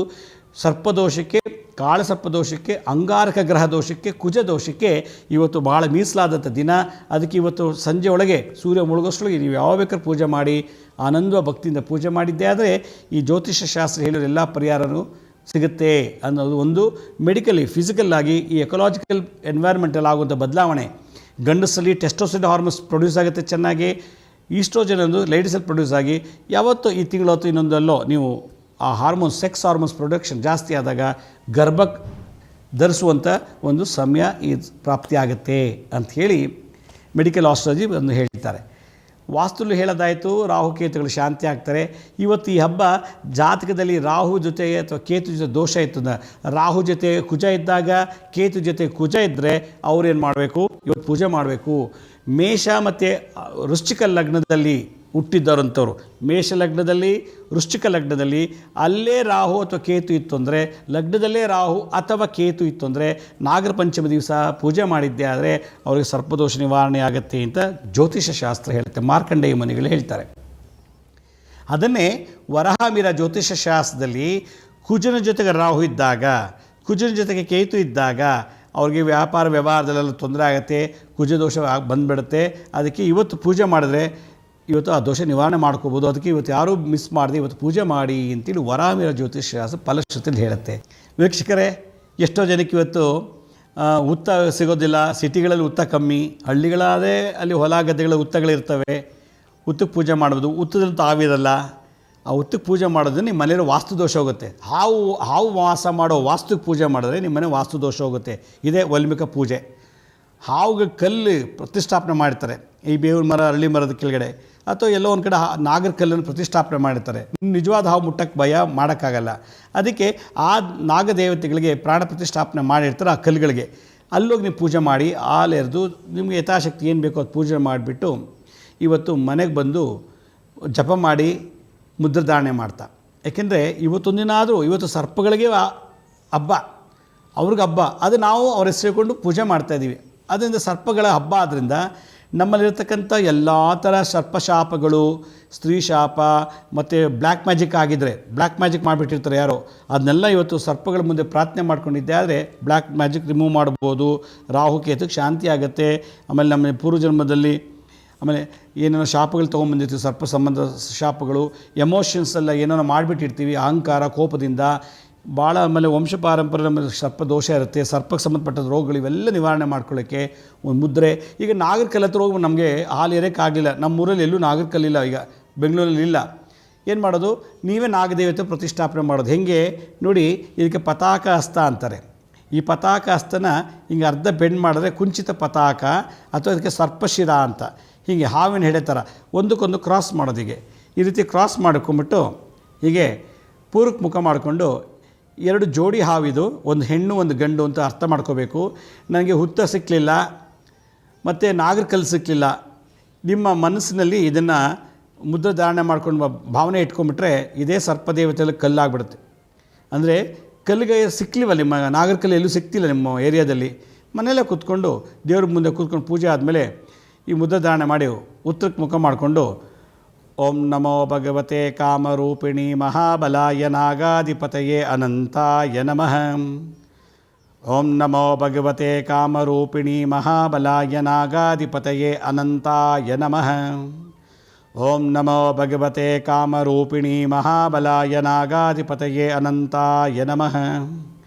ಸರ್ಪದೋಷಕ್ಕೆ, ಕಾಳಸರ್ಪದೋಷಕ್ಕೆ, ಅಂಗಾರಕ ಗ್ರಹ ದೋಷಕ್ಕೆ, ಕುಜ ದೋಷಕ್ಕೆ ಇವತ್ತು ಭಾಳ ಮೀಸಲಾದಂಥ ದಿನ. ಅದಕ್ಕೆ ಇವತ್ತು ಸಂಜೆ ಒಳಗೆ ಸೂರ್ಯ ಮುಳುಗೋಷ್ಟೊಳಗೆ ನೀವು ಯಾವ ಬೇಕಾದ್ರೂ ಪೂಜೆ ಮಾಡಿ ಆನಂದ ಭಕ್ತಿಯಿಂದ ಪೂಜೆ ಮಾಡಿದ್ದೆ ಆದರೆ ಈ ಜ್ಯೋತಿಷ್ಯ ಶಾಸ್ತ್ರ ಹೇಳಿರೋ ಎಲ್ಲ ಪರಿಹಾರವೂ ಸಿಗುತ್ತೆ ಅನ್ನೋದು ಒಂದು. ಮೆಡಿಕಲಿ ಫಿಸಿಕಲ್ಲಾಗಿ ಈ ಎಕಲಾಜಿಕಲ್ ಎನ್ವೈರ್ಮೆಂಟಲ್ಲಿ ಆಗುವಂಥ ಬದಲಾವಣೆ, ಗಂಡಸಲ್ಲಿ ಟೆಸ್ಟೋಸ್ಟೆರಾನ್ ಹಾರ್ಮೋನ್ಸ್ ಪ್ರೊಡ್ಯೂಸ್ ಆಗುತ್ತೆ ಚೆನ್ನಾಗಿ, ಈಸ್ಟ್ರೋಜನ್ ಒಂದು ಲೇಡೀಸಲ್ಲಿ ಪ್ರೊಡ್ಯೂಸ್ ಆಗಿ ಯಾವತ್ತೂ ಈ ತಿಂಗಳೊತ್ತು ಇನ್ನೊಂದಲ್ಲೋ ನೀವು ಆ ಹಾರ್ಮೋನ್ಸ್, ಸೆಕ್ಸ್ ಹಾರ್ಮೋನ್ಸ್ ಪ್ರೊಡಕ್ಷನ್ ಜಾಸ್ತಿ ಆದಾಗ ಗರ್ಭ ಧರಿಸುವಂಥ ಒಂದು ಸಮಯ ಇದು ಪ್ರಾಪ್ತಿಯಾಗುತ್ತೆ ಅಂಥೇಳಿ ಮೆಡಿಕಲ್ ಆಸ್ಟ್ರಾಲಜಿ ಒಂದು ಹೇಳ್ತಾರೆ. ವಾಸ್ತುಲು ಹೇಳೋದಾಯಿತು, ರಾಹುಕೇತುಗಳು ಶಾಂತಿ ಆಗ್ತಾರೆ. ಇವತ್ತು ಈ ಹಬ್ಬ ಜಾತಕದಲ್ಲಿ ರಾಹು ಜೊತೆ ಅಥವಾ ಕೇತು ಜೊತೆ ದೋಷ ಇತ್ತು, ರಾಹು ಜೊತೆ ಕುಜ ಇದ್ದಾಗ, ಕೇತು ಜೊತೆ ಕುಜ ಇದ್ದರೆ ಅವ್ರೇನು ಮಾಡಬೇಕು, ಇವತ್ತು ಪೂಜೆ ಮಾಡಬೇಕು. ಮೇಷ ಮತ್ತು ವೃಶ್ಚಿಕ ಲಗ್ನದಲ್ಲಿ ಹುಟ್ಟಿದ್ದರಂಥವ್ರು, ಮೇಷ ಲಗ್ನದಲ್ಲಿ, ವೃಶ್ಚಿಕ ಲಗ್ನದಲ್ಲಿ ಅಲ್ಲೇ ರಾಹು ಅಥವಾ ಕೇತು ಇತ್ತು ಅಂದರೆ, ಲಗ್ನದಲ್ಲೇ ರಾಹು ಅಥವಾ ಕೇತು ಇತ್ತು ಅಂದರೆ ನಾಗರ ಪಂಚಮಿ ದಿವಸ ಪೂಜೆ ಮಾಡಿದ್ದೆ ಆದರೆ ಅವರಿಗೆ ಸರ್ಪದೋಷ ನಿವಾರಣೆ ಆಗುತ್ತೆ ಅಂತ ಜ್ಯೋತಿಷ್ಯ ಶಾಸ್ತ್ರ ಹೇಳುತ್ತೆ. ಮಾರ್ಕಂಡೇಯ ಮುನಿಗಳು ಹೇಳ್ತಾರೆ. ಅದನ್ನೇ ವರಹಾಮಿರ ಜ್ಯೋತಿಷ್ಯ ಶಾಸ್ತ್ರದಲ್ಲಿ ಕುಜನ ಜೊತೆಗೆ ರಾಹು ಇದ್ದಾಗ, ಕುಜನ ಜೊತೆಗೆ ಕೇತು ಇದ್ದಾಗ ಅವ್ರಿಗೆ ವ್ಯಾಪಾರ ವ್ಯವಹಾರದಲ್ಲೆಲ್ಲ ತೊಂದರೆ ಆಗುತ್ತೆ, ಕುಜದೋಷ ಬಂದುಬಿಡುತ್ತೆ. ಅದಕ್ಕೆ ಇವತ್ತು ಪೂಜೆ ಮಾಡಿದ್ರೆ ಇವತ್ತು ಆ ದೋಷ ನಿವಾರಣೆ ಮಾಡ್ಕೋಬೋದು. ಅದಕ್ಕೆ ಇವತ್ತು ಯಾರೂ ಮಿಸ್ ಮಾಡದೆ ಇವತ್ತು ಪೂಜೆ ಮಾಡಿ ಅಂತೇಳಿ ವರಹಾಮಿರ ಜ್ಯೋತಿಷ್ಯ ಶಾಸ್ತ್ರ ಫಲಶ್ರುತಿಯಲ್ಲಿ ಹೇಳುತ್ತೆ. ವೀಕ್ಷಕರೇ, ಎಷ್ಟೋ ಜನಕ್ಕೆ ಇವತ್ತು ಉತ್ತ ಸಿಗೋದಿಲ್ಲ, ಸಿಟಿಗಳಲ್ಲಿ ಉತ್ತ ಕಮ್ಮಿ, ಹಳ್ಳಿಗಳಾದರೆ ಅಲ್ಲಿ ಹೊಲ ಗದ್ದೆಗಳ ಉತ್ತಗಳಿರ್ತವೆ, ಉತ್ತಕ್ಕೆ ಪೂಜೆ ಮಾಡ್ಬೋದು. ಉತ್ತದಲ್ಲಿ ತಾವಿರಲ್ಲ, ಆ ಉತ್ತಕ್ಕೆ ಪೂಜೆ ಮಾಡೋದ್ರೆ ನಿಮ್ಮ ಮನೆಯಲ್ಲಿ ವಾಸ್ತು ದೋಷ ಹೋಗುತ್ತೆ. ಹಾವು ವಾಸ ಮಾಡೋ ವಾಸ್ತುಕ್ಕೆ ಪೂಜೆ ಮಾಡಿದ್ರೆ ನಿಮ್ಮ ಮನೆ ವಾಸ್ತು ದೋಷ ಹೋಗುತ್ತೆ. ಇದೇ ವಾಲ್ಮೀಕ ಪೂಜೆ. ಹಾವುಗೆ ಕಲ್ಲು ಪ್ರತಿಷ್ಠಾಪನೆ ಮಾಡ್ತಾರೆ ಈ ಬೇವಿನ ಮರ, ಅರಳಿ ಮರದ ಕೆಳಗಡೆ, ಅಥವಾ ಎಲ್ಲೋ ಒಂದು ಕಡೆ ನಾಗರ ಕಲ್ಲನ್ನು ಪ್ರತಿಷ್ಠಾಪನೆ ಮಾಡಿರ್ತಾರೆ. ನಿಜವಾದ ಹಾವು ಮುಟ್ಟಕ್ಕೆ ಭಯ ಮಾಡೋಕ್ಕಾಗಲ್ಲ. ಅದಕ್ಕೆ ಆ ನಾಗದೇವತೆಗಳಿಗೆ ಪ್ರಾಣ ಪ್ರತಿಷ್ಠಾಪನೆ ಮಾಡಿರ್ತಾರೆ ಆ ಕಲ್ಲುಗಳಿಗೆ. ಅಲ್ಲೋಗಿ ನೀವು ಪೂಜೆ ಮಾಡಿ ಹಾಲೆರೆದು ನಿಮಗೆ ಯಥಾಶಕ್ತಿ ಏನು ಬೇಕೋ ಅದು ಪೂಜೆ ಮಾಡಿಬಿಟ್ಟು ಇವತ್ತು ಮನೆಗೆ ಬಂದು ಜಪ ಮಾಡಿ ಮುದ್ರಧಾರಣೆ ಮಾಡ್ತಾ. ಯಾಕೆಂದರೆ ಇವತ್ತೊಂದಿನ ಆದರೂ ಇವತ್ತು ಸರ್ಪಗಳಿಗೆ ಹಬ್ಬ, ಅವ್ರಿಗೆ ಹಬ್ಬ, ಅದು ನಾವು ಅವ್ರ ಹೆಸರುಕೊಂಡು ಪೂಜೆ ಮಾಡ್ತಾಯಿದ್ದೀವಿ. ಅದರಿಂದ ಸರ್ಪಗಳ ಹಬ್ಬ ಆದ್ದರಿಂದ ನಮ್ಮಲ್ಲಿರ್ತಕ್ಕಂಥ ಎಲ್ಲ ಥರ ಸರ್ಪಶಾಪಗಳು, ಸ್ತ್ರೀ ಶಾಪ ಮತ್ತು ಬ್ಲ್ಯಾಕ್ ಮ್ಯಾಜಿಕ್ ಆಗಿದ್ದರೆ, ಬ್ಲ್ಯಾಕ್ ಮ್ಯಾಜಿಕ್ ಮಾಡಿಬಿಟ್ಟಿರ್ತಾರೆ ಯಾರೋ, ಅದನ್ನೆಲ್ಲ ಇವತ್ತು ಸರ್ಪಗಳ ಮುಂದೆ ಪ್ರಾರ್ಥನೆ ಮಾಡ್ಕೊಂಡಿದ್ದೆ ಆದರೆ ಬ್ಲ್ಯಾಕ್ ಮ್ಯಾಜಿಕ್ ರಿಮೂವ್ ಮಾಡ್ಬೋದು. ರಾಹುಕೇತುಕ್ಕೆ ಶಾಂತಿ ಆಗುತ್ತೆ. ಆಮೇಲೆ ನಮ್ಮ ಪೂರ್ವಜನ್ಮದಲ್ಲಿ ಆಮೇಲೆ ಏನೇನೋ ಶಾಪಗಳು ತೊಗೊಂಬಂದಿರ್ತೀವಿ, ಸರ್ಪ ಸಂಬಂಧ ಶಾಪಗಳು, ಎಮೋಷನ್ಸ್ ಎಲ್ಲ ಏನೋ ಮಾಡಿಬಿಟ್ಟಿರ್ತೀವಿ ಅಹಂಕಾರ ಕೋಪದಿಂದ ಭಾಳ. ಆಮೇಲೆ ವಂಶ ಪಾರಂಪರ್ಯ ನಮ್ಮ ಸರ್ಪ ದೋಷ ಇರುತ್ತೆ, ಸರ್ಪಕ್ಕೆ ಸಂಬಂಧಪಟ್ಟ ರೋಗಗಳು ಇವೆಲ್ಲ ನಿವಾರಣೆ ಮಾಡ್ಕೊಳ್ಳೋಕ್ಕೆ ಒಂದು ಮುದ್ರೆ. ಈಗ ನಾಗರಕಲ್ಲು ಹತ್ರ ಹೋಗಿ ನಮಗೆ ಹಾಲು ಎರೆಯೋಕ್ಕಾಗಲಿಲ್ಲ, ನಮ್ಮೂರಲ್ಲಿ ಎಲ್ಲೂ ನಾಗರಕಲ್ಲಿಲ್ಲ, ಈಗ ಬೆಂಗಳೂರಲ್ಲಿ ಇಲ್ಲ. ಏನು ಮಾಡೋದು, ನೀವೇ ನಾಗದೇವತೆ ಪ್ರತಿಷ್ಠಾಪನೆ ಮಾಡೋದು. ಹೆಂಗೆ ನೋಡಿ, ಇದಕ್ಕೆ ಪತಾಕ ಹಸ್ತ ಅಂತಾರೆ. ಈ ಪತಾಕ ಹಸ್ತನ ಹಿಂಗೆ ಅರ್ಧ ಬೆಂಡ್ ಮಾಡಿದ್ರೆ ಕುಂಚಿತ ಪತಾಕ, ಅಥವಾ ಅದಕ್ಕೆ ಸರ್ಪಶಿರ ಅಂತ, ಹೀಗೆ ಹಾವಿನ ಹೆಡೆ ಥರ ಒಂದಕ್ಕೊಂದು ಕ್ರಾಸ್ ಮಾಡೋದು. ಹೀಗೆ ಈ ರೀತಿ ಕ್ರಾಸ್ ಮಾಡ್ಕೊಂಬಿಟ್ಟು ಹೀಗೆ ಪೂರ್ವಕ್ಕೆ ಮುಖ ಮಾಡಿಕೊಂಡು ಎರಡು ಜೋಡಿ ಹಾವಿದು, ಒಂದು ಹೆಣ್ಣು ಒಂದು ಗಂಡು ಅಂತ ಅರ್ಥ ಮಾಡ್ಕೋಬೇಕು. ನನಗೆ ಹುತ್ತ ಸಿಕ್ಕಲಿಲ್ಲ ಮತ್ತು ನಾಗರಕಲ್ಲು ಸಿಕ್ಕಲಿಲ್ಲ, ನಿಮ್ಮ ಮನಸ್ಸಿನಲ್ಲಿ ಇದನ್ನು ಮುದ್ರಧಾರಣೆ ಮಾಡ್ಕೊಂಡು ಭಾವನೆ ಇಟ್ಕೊಂಡ್ಬಿಟ್ರೆ ಇದೇ ಸರ್ಪದೇವತೆಯಲ್ಲಿ ಕಲ್ಲಾಗ್ಬಿಡುತ್ತೆ. ಅಂದರೆ ಕಲ್ಲಿಗೆ ಸಿಕ್ಕಲಿವ, ನಿಮ್ಮ ನಾಗರಕಲ್ಲು ಎಲ್ಲೂ ಸಿಕ್ತಿಲ್ಲ ನಿಮ್ಮ ಏರಿಯಾದಲ್ಲಿ, ಮನೆಯಲ್ಲೇ ಕೂತ್ಕೊಂಡು ದೇವ್ರ ಮುಂದೆ ಕೂತ್ಕೊಂಡು ಪೂಜೆ ಆದಮೇಲೆ ಈ ಮುದ್ರಧಾರಣೆ ಮಾಡಿ ಉತ್ತರಕ್ಕೆ ಮುಖ ಮಾಡಿಕೊಂಡು ಓಂ ನಮೋ ಭಗವತೆ ಕಾಮರೂಪಿಣಿ ಮಹಾಬಲಾಯ ನಾಗಾಧಿಪತಯೇ ಅನಂತಾಯ ನಮಃ. ಓಂ ನಮೋ ಭಗವತೆ ಕಾಮರೂಪಿಣಿ ಮಹಾಬಲಾಯ ನಾಗಾಧಿಪತಯೇ ಅನಂತಾಯ ನಮಃ. ಓಂ ನಮೋ ಭಗವತೆ ಕಾಮರೂಪಿಣಿ ಮಹಾಬಲಾಯ ನಾಗಾಧಿಪತಯೇ ಅನಂತಾಯ ನಮಃ.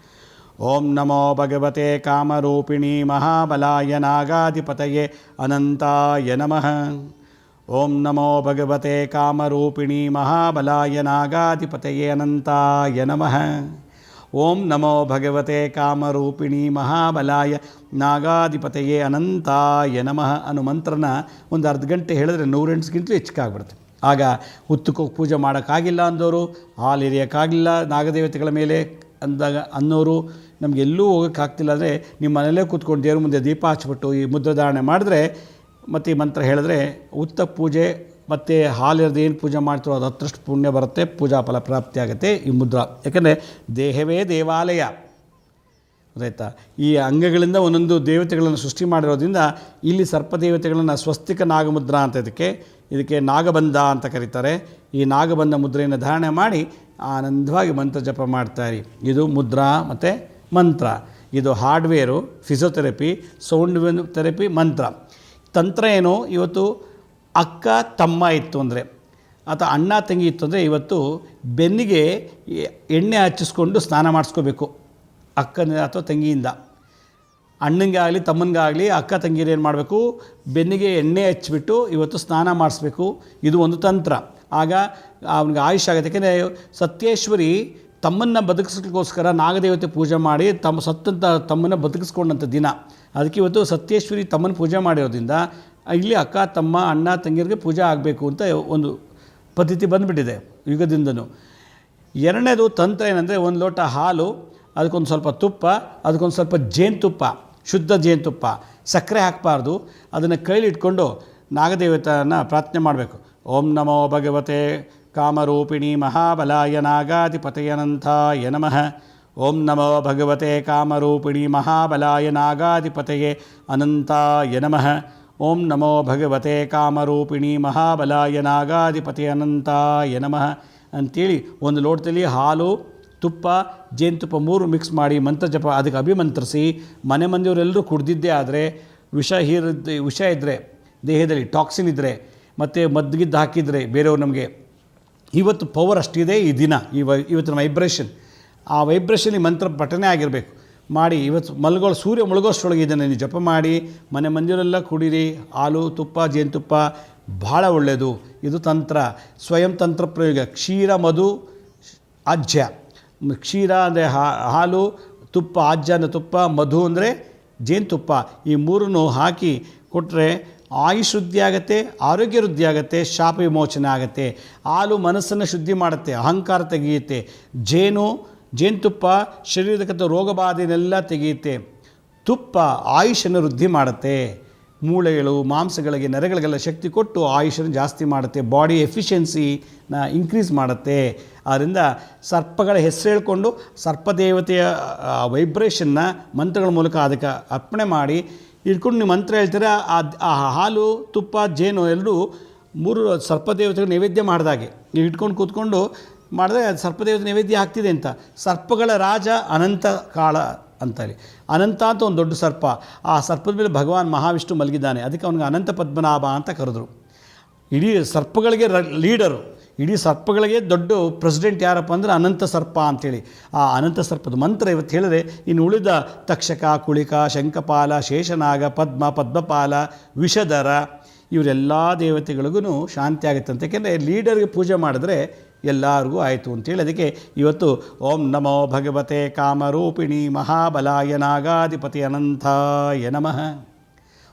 ಓಂ ನಮೋ ಭಗವತೆ ಕಾಮರೂಪಿಣಿ ಮಹಾಬಲಾಯ ನಾಗಾಧಿಪತಯೇ ಅನಂತಾಯ ನಮಃ. ಓಂ ನಮೋ ಭಗವತೆ ಕಾಮರೂಪಿಣಿ ಮಹಾಬಲಾಯ ನಾಗಾಧಿಪತಯೇ ಅನಂತಾಯ ನಮಃ. ಓಂ ನಮೋ ಭಗವತೆ ಕಾಮರೂಪಿಣಿ ಮಹಾಬಲಾಯ ನಾಗಾಧಿಪತಯೇ ಅನಂತಾಯ ನಮಃ ಅನ್ನೋ ಮಂತ್ರನ ಒಂದು ಅರ್ಧ ಗಂಟೆ ಹೇಳಿದ್ರೆ 100 ಎಂಟ್ಸ್ಗಿಂತಲೂ ಹೆಚ್ಚಾಗ್ಬಿಡುತ್ತೆ. ಆಗ ಹುತ್ತಕ್ಕೆ ಹೋಗಿ ಪೂಜೆ ಮಾಡೋಕ್ಕಾಗಿಲ್ಲ ಅಂದವರು, ಹಾಲು ಎರೆಯೋಕ್ಕಾಗಿಲ್ಲ ನಾಗದೇವತೆಗಳ ಮೇಲೆ ಅಂದಾಗ ಅನ್ನೋರು, ನಮಗೆಲ್ಲೂ ಹೋಗೋಕ್ಕಾಗ್ತಿಲ್ಲ ಅಂದರೆ ನಿಮ್ಮ ಮನೆಯಲ್ಲೇ ಕೂತ್ಕೊಂಡು ದೇವ್ರ ಮುಂದೆ ದೀಪ ಹಚ್ಬಿಟ್ಟು ಈ ಮುದ್ರಧಾರಣೆ ಮಾಡಿದ್ರೆ ಮತ್ತು ಈ ಮಂತ್ರ ಹೇಳಿದ್ರೆ ಉತ್ತ ಪೂಜೆ ಮತ್ತು ಹಾಲಿರೋದು ಏನು ಪೂಜೆ ಮಾಡ್ತಾರೋ ಅದು ಹತ್ತರಷ್ಟು ಪುಣ್ಯ ಬರುತ್ತೆ, ಪೂಜಾ ಫಲ ಪ್ರಾಪ್ತಿ ಆಗುತ್ತೆ ಈ ಮುದ್ರಾ. ಯಾಕೆಂದರೆ ದೇಹವೇ ದೇವಾಲಯ, ಗೊತ್ತಾಯ್ತಾ. ಈ ಅಂಗಗಳಿಂದ ಒಂದೊಂದು ದೇವತೆಗಳನ್ನು ಸೃಷ್ಟಿ ಮಾಡಿರೋದ್ರಿಂದ ಇಲ್ಲಿ ಸರ್ಪದೇವತೆಗಳನ್ನು ಸ್ವಸ್ತಿಕ ನಾಗಮುದ್ರಾ ಅಂತ ಇದಕ್ಕೆ ನಾಗಬಂಧ ಅಂತ ಕರೀತಾರೆ. ಈ ನಾಗಬಂಧ ಮುದ್ರೆಯನ್ನು ಧಾರಣೆ ಮಾಡಿ ಆನಂದವಾಗಿ ಮಂತ್ರ ಜಪ ಮಾಡ್ತಾರೆ. ಇದು ಮುದ್ರಾ ಮತ್ತು ಮಂತ್ರ. ಇದು ಹಾರ್ಡ್ವೇರು, ಫಿಸಿಯೋಥೆರಪಿ, ಸೌಂಡ್ ಥೆರಪಿ, ಮಂತ್ರ. ತಂತ್ರ ಏನು, ಇವತ್ತು ಅಕ್ಕ ತಮ್ಮ ಇತ್ತು ಅಂದರೆ ಅಥವಾ ಅಣ್ಣ ತಂಗಿ ಇತ್ತು ಅಂದರೆ ಇವತ್ತು ಬೆನ್ನಿಗೆ ಎಣ್ಣೆ ಹಚ್ಚಿಸ್ಕೊಂಡು ಸ್ನಾನ ಮಾಡಿಸ್ಕೋಬೇಕು ಅಕ್ಕನ ಅಥವಾ ತಂಗಿಯಿಂದ. ಅಣ್ಣಂಗೆ ಆಗಲಿ ತಮ್ಮನಿಗಾಗಲಿ ಅಕ್ಕ ತಂಗಿರು ಏನು ಮಾಡಬೇಕು, ಬೆನ್ನಿಗೆ ಎಣ್ಣೆ ಹಚ್ಚಿಬಿಟ್ಟು ಇವತ್ತು ಸ್ನಾನ ಮಾಡಿಸ್ಬೇಕು. ಇದು ಒಂದು ತಂತ್ರ. ಆಗ ಅವನಿಗೆ ಆಯುಷ್ ಆಗುತ್ತೆ. ಯಾಕೆಂದರೆ ಸತ್ಯೇಶ್ವರಿ ತಮ್ಮನ್ನು ಬದುಕಿಸ್ಲಿಕ್ಕೋಸ್ಕರ ನಾಗದೇವತೆ ಪೂಜೆ ಮಾಡಿ ಸತ್ತಂಥ ತಮ್ಮನ್ನು ಬದುಕಿಸ್ಕೊಂಡಂಥ ದಿನ. ಅದಕ್ಕೆ ಇವತ್ತು ಸತ್ಯೇಶ್ವರಿ ತಮ್ಮನ ಪೂಜೆ ಮಾಡಿರೋದ್ರಿಂದ ಇಲ್ಲಿ ಅಕ್ಕ ತಮ್ಮ ಅಣ್ಣ ತಂಗಿಯರಿಗೆ ಪೂಜೆ ಆಗಬೇಕು ಅಂತ ಒಂದು ಪದ್ಧತಿ ಬಂದುಬಿಟ್ಟಿದೆ ಯುಗದಿಂದನೂ. ಎರಡನೇದು ತಂತ್ರ ಏನಂದರೆ, ಒಂದು ಲೋಟ ಹಾಲು, ಅದಕ್ಕೊಂದು ಸ್ವಲ್ಪ ತುಪ್ಪ, ಅದಕ್ಕೊಂದು ಸ್ವಲ್ಪ ಜೇನುತುಪ್ಪ, ಶುದ್ಧ ಜೇನುತುಪ್ಪ, ಸಕ್ಕರೆ ಹಾಕಬಾರ್ದು. ಅದನ್ನು ಕೈಲಿ ಇಟ್ಕೊಂಡು ನಾಗದೇವತೆಯನ್ನು ಪ್ರಾರ್ಥನೆ ಮಾಡಬೇಕು. ಓಂ ನಮೋ ಭಗವತೆ ಕಾಮರೂಪಿಣಿ ಮಹಾಬಲಾಯ ನಾಗಾಧಿಪತಯನಂತಾಯ ನಮಃ. ಓಂ ನಮೋ ಭಗವತೆ ಕಾಮರೂಪಿಣಿ ಮಹಾಬಲಾಯ ನಾಗಾಧಿಪತಯೇ ಅನಂತಾಯ ನಮಃ. ಓಂ ನಮೋ ಭಗವತೆ ಕಾಮರೂಪಿಣಿ ಮಹಾಬಲಾಯ ನಾಗಾಧಿಪತಯೇ ಅನಂತಾಯ ನಮಃ ಅಂಥೇಳಿ ಒಂದು ಲೋಟದಲ್ಲಿ ಹಾಲು, ತುಪ್ಪ, ಜೇನುತುಪ್ಪ 3 ಮಿಕ್ಸ್ ಮಾಡಿ ಮಂತ್ರ ಜಪ ಅದಕ್ಕೆ ಅಭಿಮಂತ್ರಿಸಿ ಮನೆ ಮಂದಿಯವರೆಲ್ಲರೂ ಕುಡ್ದಿದ್ದೇ ಆದರೆ ವಿಷ ಇದ್ದರೆ ದೇಹದಲ್ಲಿ ಟಾಕ್ಸಿನ್ ಇದ್ದರೆ ಮತ್ತು ಮದ್ದುಗಿದ್ದು ಹಾಕಿದರೆ ಬೇರೆಯವ್ರು ನಮಗೆ ಇವತ್ತು ಪವರ್ ಅಷ್ಟಿದೆ ಈ ದಿನ, ಇವತ್ತಿನ ವೈಬ್ರೇಷನ್, ಆ ವೈಬ್ರೇಷನ್ ಈ ಮಂತ್ರ ಪಠನೆ ಆಗಿರಬೇಕು. ಮಾಡಿ ಇವತ್ತು ಸೂರ್ಯ ಮುಳುಗೋಷ್ಟರೊಳಗೆ ಇದನ್ನು ನೀವು ಜಪ ಮಾಡಿ ಮನೆ ಮಂದಿರೆಲ್ಲ ಕುಡೀರಿ. ಹಾಲು, ತುಪ್ಪ, ಜೇನುತುಪ್ಪ ಭಾಳ ಒಳ್ಳೆಯದು. ಇದು ತಂತ್ರ, ಸ್ವಯಂ ತಂತ್ರ ಪ್ರಯೋಗ. ಕ್ಷೀರ ಮಧು ಆಜ್ಯ. ಕ್ಷೀರ ಅಂದರೆ ಹಾಲು, ತುಪ್ಪ, ಆಜ್ಯ ಅಂದರೆ ತುಪ್ಪ, ಮಧು ಅಂದರೆ ಜೇನುತುಪ್ಪ. ಈ 3 ಹಾಕಿ ಕೊಟ್ಟರೆ ಆಯುಷ್ ವೃದ್ಧಿ ಆಗುತ್ತೆ, ಆರೋಗ್ಯ ವೃದ್ಧಿ ಆಗುತ್ತೆ, ಶಾಪ ವಿಮೋಚನೆ ಆಗುತ್ತೆ. ಹಾಲು ಮನಸ್ಸನ್ನು ಶುದ್ಧಿ ಮಾಡುತ್ತೆ, ಅಹಂಕಾರ ತೆಗೆಯುತ್ತೆ. ಜೇನುತುಪ್ಪ ಶರೀರದಕ್ಕಂಥ ರೋಗ ಬಾಧೆನೆಲ್ಲ ತೆಗೆಯುತ್ತೆ. ತುಪ್ಪ ಆಯುಷನ್ನು ವೃದ್ಧಿ ಮಾಡುತ್ತೆ. ಮೂಳೆಗಳು, ಮಾಂಸಗಳಿಗೆ, ನರಗಳಿಗೆಲ್ಲ ಶಕ್ತಿ ಕೊಟ್ಟು ಆಯುಷನ್ನು ಜಾಸ್ತಿ ಮಾಡುತ್ತೆ. ಬಾಡಿ ಎಫಿಷಿಯನ್ಸಿನ ಇನ್ಕ್ರೀಸ್ ಮಾಡುತ್ತೆ. ಆದ್ದರಿಂದ ಸರ್ಪಗಳ ಹೆಸರು ಹೇಳ್ಕೊಂಡು ಸರ್ಪದೇವತೆಯ ವೈಬ್ರೇಷನ್ನ ಮಂತ್ರಗಳ ಮೂಲಕ ಅದಕ್ಕೆ ಅರ್ಪಣೆ ಮಾಡಿ ಇಟ್ಕೊಂಡು ನೀವು ಮಂತ್ರ ಹೇಳ್ತೀರಾ. ಆ ಹಾಲು, ತುಪ್ಪ, ಜೇನು ಎಲ್ಲರೂ 3 ಸರ್ಪದೇವತೆಗಳು ನೈವೇದ್ಯ ಮಾಡಿದಾಗೆ ನೀವು ಇಟ್ಕೊಂಡು ಕೂತ್ಕೊಂಡು ಮಾಡಿದ್ರೆ ಅದು ಸರ್ಪದೇವತೆ ನೈವೇದ್ಯ ಆಗ್ತಿದೆ ಅಂತ. ಸರ್ಪಗಳ ರಾಜ ಅನಂತ ಕಾಳ ಅಂತೇಳಿ, ಅನಂತ ಅಂತ ಒಂದು ದೊಡ್ಡ ಸರ್ಪ. ಆ ಸರ್ಪದ ಮೇಲೆ ಭಗವಾನ್ ಮಹಾವಿಷ್ಣು ಮಲಗಿದ್ದಾನೆ. ಅದಕ್ಕೆ ಅವನಿಗೆ ಅನಂತ ಪದ್ಮನಾಭ ಅಂತ ಕರೆದ್ರು. ಇಡೀ ಸರ್ಪಗಳಿಗೆ ಲೀಡರು, ಇಡೀ ಸರ್ಪಗಳಿಗೆ ದೊಡ್ಡ ಪ್ರೆಸಿಡೆಂಟ್ ಯಾರಪ್ಪ ಅಂದರೆ ಅನಂತ ಸರ್ಪ ಅಂಥೇಳಿ. ಆ ಅನಂತ ಸರ್ಪದ ಮಂತ್ರ ಇವತ್ತು ಹೇಳಿದ್ರೆ ಇನ್ನು ಉಳಿದ ತಕ್ಷಕ, ಕುಳಿಕ, ಶಂಖಪಾಲ, ಶೇಷನಾಗ, ಪದ್ಮಪಾಲ, ವಿಷಧರ ಇವರೆಲ್ಲ ದೇವತೆಗಳಿಗೂ ಶಾಂತಿ ಆಗುತ್ತೆ ಅಂತ. ಯಾಕೆಂದರೆ ಲೀಡರ್ಗೆ ಪೂಜೆ ಮಾಡಿದ್ರೆ ಎಲ್ಲರಿಗೂ ಆಯಿತು ಅಂತೇಳಿ ಅದಕ್ಕೆ ಇವತ್ತು ಓಂ ನಮೋ ಭಗವತೆ ಕಾಮರೂಪಿಣಿ ಮಹಾಬಲಾಯ ನಾಗಾಧಿಪತಿ ಅನಂತಾಯ ನಮಃ.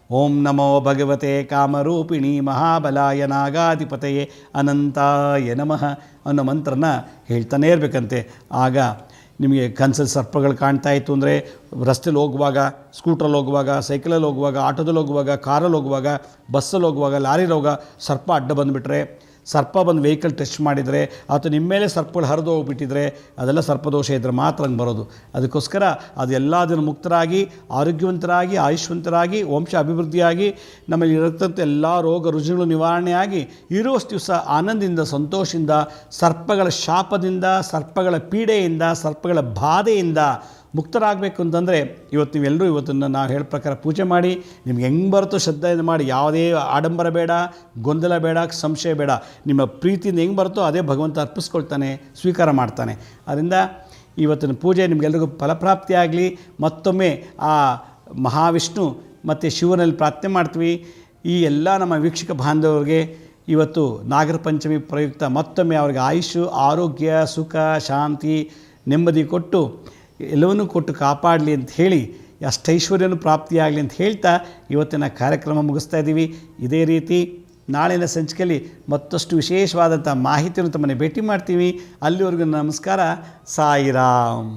ಓಂ ನಮೋ ಭಗವತೆ ಕಾಮರೂಪಿಣಿ ಮಹಾಬಲಾಯ ನಾಗಾಧಿಪತಯೇ ಅನಂತಾಯ ನಮಃ ಅನ್ನೋ ಮಂತ್ರನ ಹೇಳ್ತಾನೇ ಇರಬೇಕಂತೆ. ಆಗ ನಿಮಗೆ ಕನಸಲ್ಲಿ ಸರ್ಪಗಳು ಕಾಣ್ತಾ ಇತ್ತು ಅಂದರೆ ರಸ್ತೆಯಲ್ಲಿ ಹೋಗುವಾಗ, ಸ್ಕೂಟ್ರಲ್ಲಿ ಹೋಗುವಾಗ, ಸೈಕಲಲ್ಲಿ ಹೋಗುವಾಗ, ಆಟೋದಲ್ಲಿ ಹೋಗುವಾಗ, ಕಾರಲ್ಲಿ ಹೋಗುವಾಗ, ಬಸ್ಸಲ್ಲಿ ಹೋಗುವಾಗ, ಲಾರಿಲಿ ಹೋಗುವಾಗ ಸರ್ಪ ಅಡ್ಡ ಬಂದುಬಿಟ್ರೆ, ಸರ್ಪ ಬಂದು ವೆಹಿಕಲ್ ಟಚ್ ಮಾಡಿದರೆ ಅಥವಾ ನಿಮ್ಮ ಮೇಲೆ ಸರ್ಪಗಳು ಹರಿದು ಹೋಗ್ಬಿಟ್ಟಿದ್ರೆ ಅದೆಲ್ಲ ಸರ್ಪದೋಷ ಇದ್ದರೆ ಮಾತ್ರ ಹಂಗೆ ಬರೋದು. ಅದಕ್ಕೋಸ್ಕರ ಅದೆಲ್ಲದನ್ನು ಮುಕ್ತರಾಗಿ, ಆರೋಗ್ಯವಂತರಾಗಿ, ಆಯುಷ್ವಂತರಾಗಿ, ವಂಶ ಅಭಿವೃದ್ಧಿಯಾಗಿ, ನಮ್ಮಲ್ಲಿ ಇರತಕ್ಕಂಥ ಎಲ್ಲ ರೋಗ ರುಜಿನಗಳು ನಿವಾರಣೆಯಾಗಿ ಇರುವಷ್ಟು ದಿವಸ ಆನಂದದಿಂದ, ಸಂತೋಷದಿಂದ, ಸರ್ಪಗಳ ಶಾಪದಿಂದ, ಸರ್ಪಗಳ ಪೀಡೆಯಿಂದ, ಸರ್ಪಗಳ ಬಾಧೆಯಿಂದ ಮುಕ್ತರಾಗಬೇಕು ಅಂತಂದರೆ ಇವತ್ತು ನೀವೆಲ್ಲರೂ ಇವತ್ತನ್ನು ನಾವು ಹೇಳೋ ಪ್ರಕಾರ ಪೂಜೆ ಮಾಡಿ ನಿಮ್ಗೆ ಹೆಂಗೆ ಬರುತ್ತೋ ಶ್ರದ್ಧೆಯಿಂದ ಮಾಡಿ. ಯಾವುದೇ ಆಡಂಬರ ಬೇಡ, ಗೊಂದಲ ಬೇಡ, ಸಂಶಯ ಬೇಡ. ನಿಮ್ಮ ಪ್ರೀತಿಯಿಂದ ಹೆಂಗೆ ಬರುತ್ತೋ ಅದೇ ಭಗವಂತ ಅರ್ಪಿಸ್ಕೊಳ್ತಾನೆ, ಸ್ವೀಕಾರ ಮಾಡ್ತಾನೆ. ಅದರಿಂದ ಇವತ್ತಿನ ಪೂಜೆ ನಿಮಗೆಲ್ಲರಿಗೂ ಫಲಪ್ರಾಪ್ತಿಯಾಗಲಿ. ಮತ್ತೊಮ್ಮೆ ಆ ಮಹಾವಿಷ್ಣು ಮತ್ತು ಶಿವನಲ್ಲಿ ಪ್ರಾರ್ಥನೆ ಮಾಡ್ತೀವಿ. ಈ ಎಲ್ಲ ನಮ್ಮ ವೀಕ್ಷಕ ಬಾಂಧವರಿಗೆ ಇವತ್ತು ನಾಗರ ಪಂಚಮಿ ಪ್ರಯುಕ್ತ ಮತ್ತೊಮ್ಮೆ ಅವರಿಗೆ ಆಯುಷು, ಆರೋಗ್ಯ, ಸುಖ, ಶಾಂತಿ, ನೆಮ್ಮದಿ ಕೊಟ್ಟು ಎಲ್ಲವನ್ನೂ ಕೊಟ್ಟು ಕಾಪಾಡಲಿ ಅಂತ ಹೇಳಿ, ಅಷ್ಟೈಶ್ವರ್ಯನೂ ಪ್ರಾಪ್ತಿಯಾಗಲಿ ಅಂತ ಹೇಳ್ತಾ ಇವತ್ತಿನ ಕಾರ್ಯಕ್ರಮ ಮುಗಿಸ್ತಾ ಇದ್ದೀವಿ. ಇದೇ ರೀತಿ ನಾಳಿನ ಸಂಚಿಕೆಯಲ್ಲಿ ಮತ್ತಷ್ಟು ವಿಶೇಷವಾದಂಥ ಮಾಹಿತಿಯನ್ನು ತಮ್ಮನ್ನು ಭೇಟಿ ಮಾಡ್ತೀವಿ. ಅಲ್ಲಿವರೆಗೂ ನಮಸ್ಕಾರ. ಸಾಯಿರಾಮ್.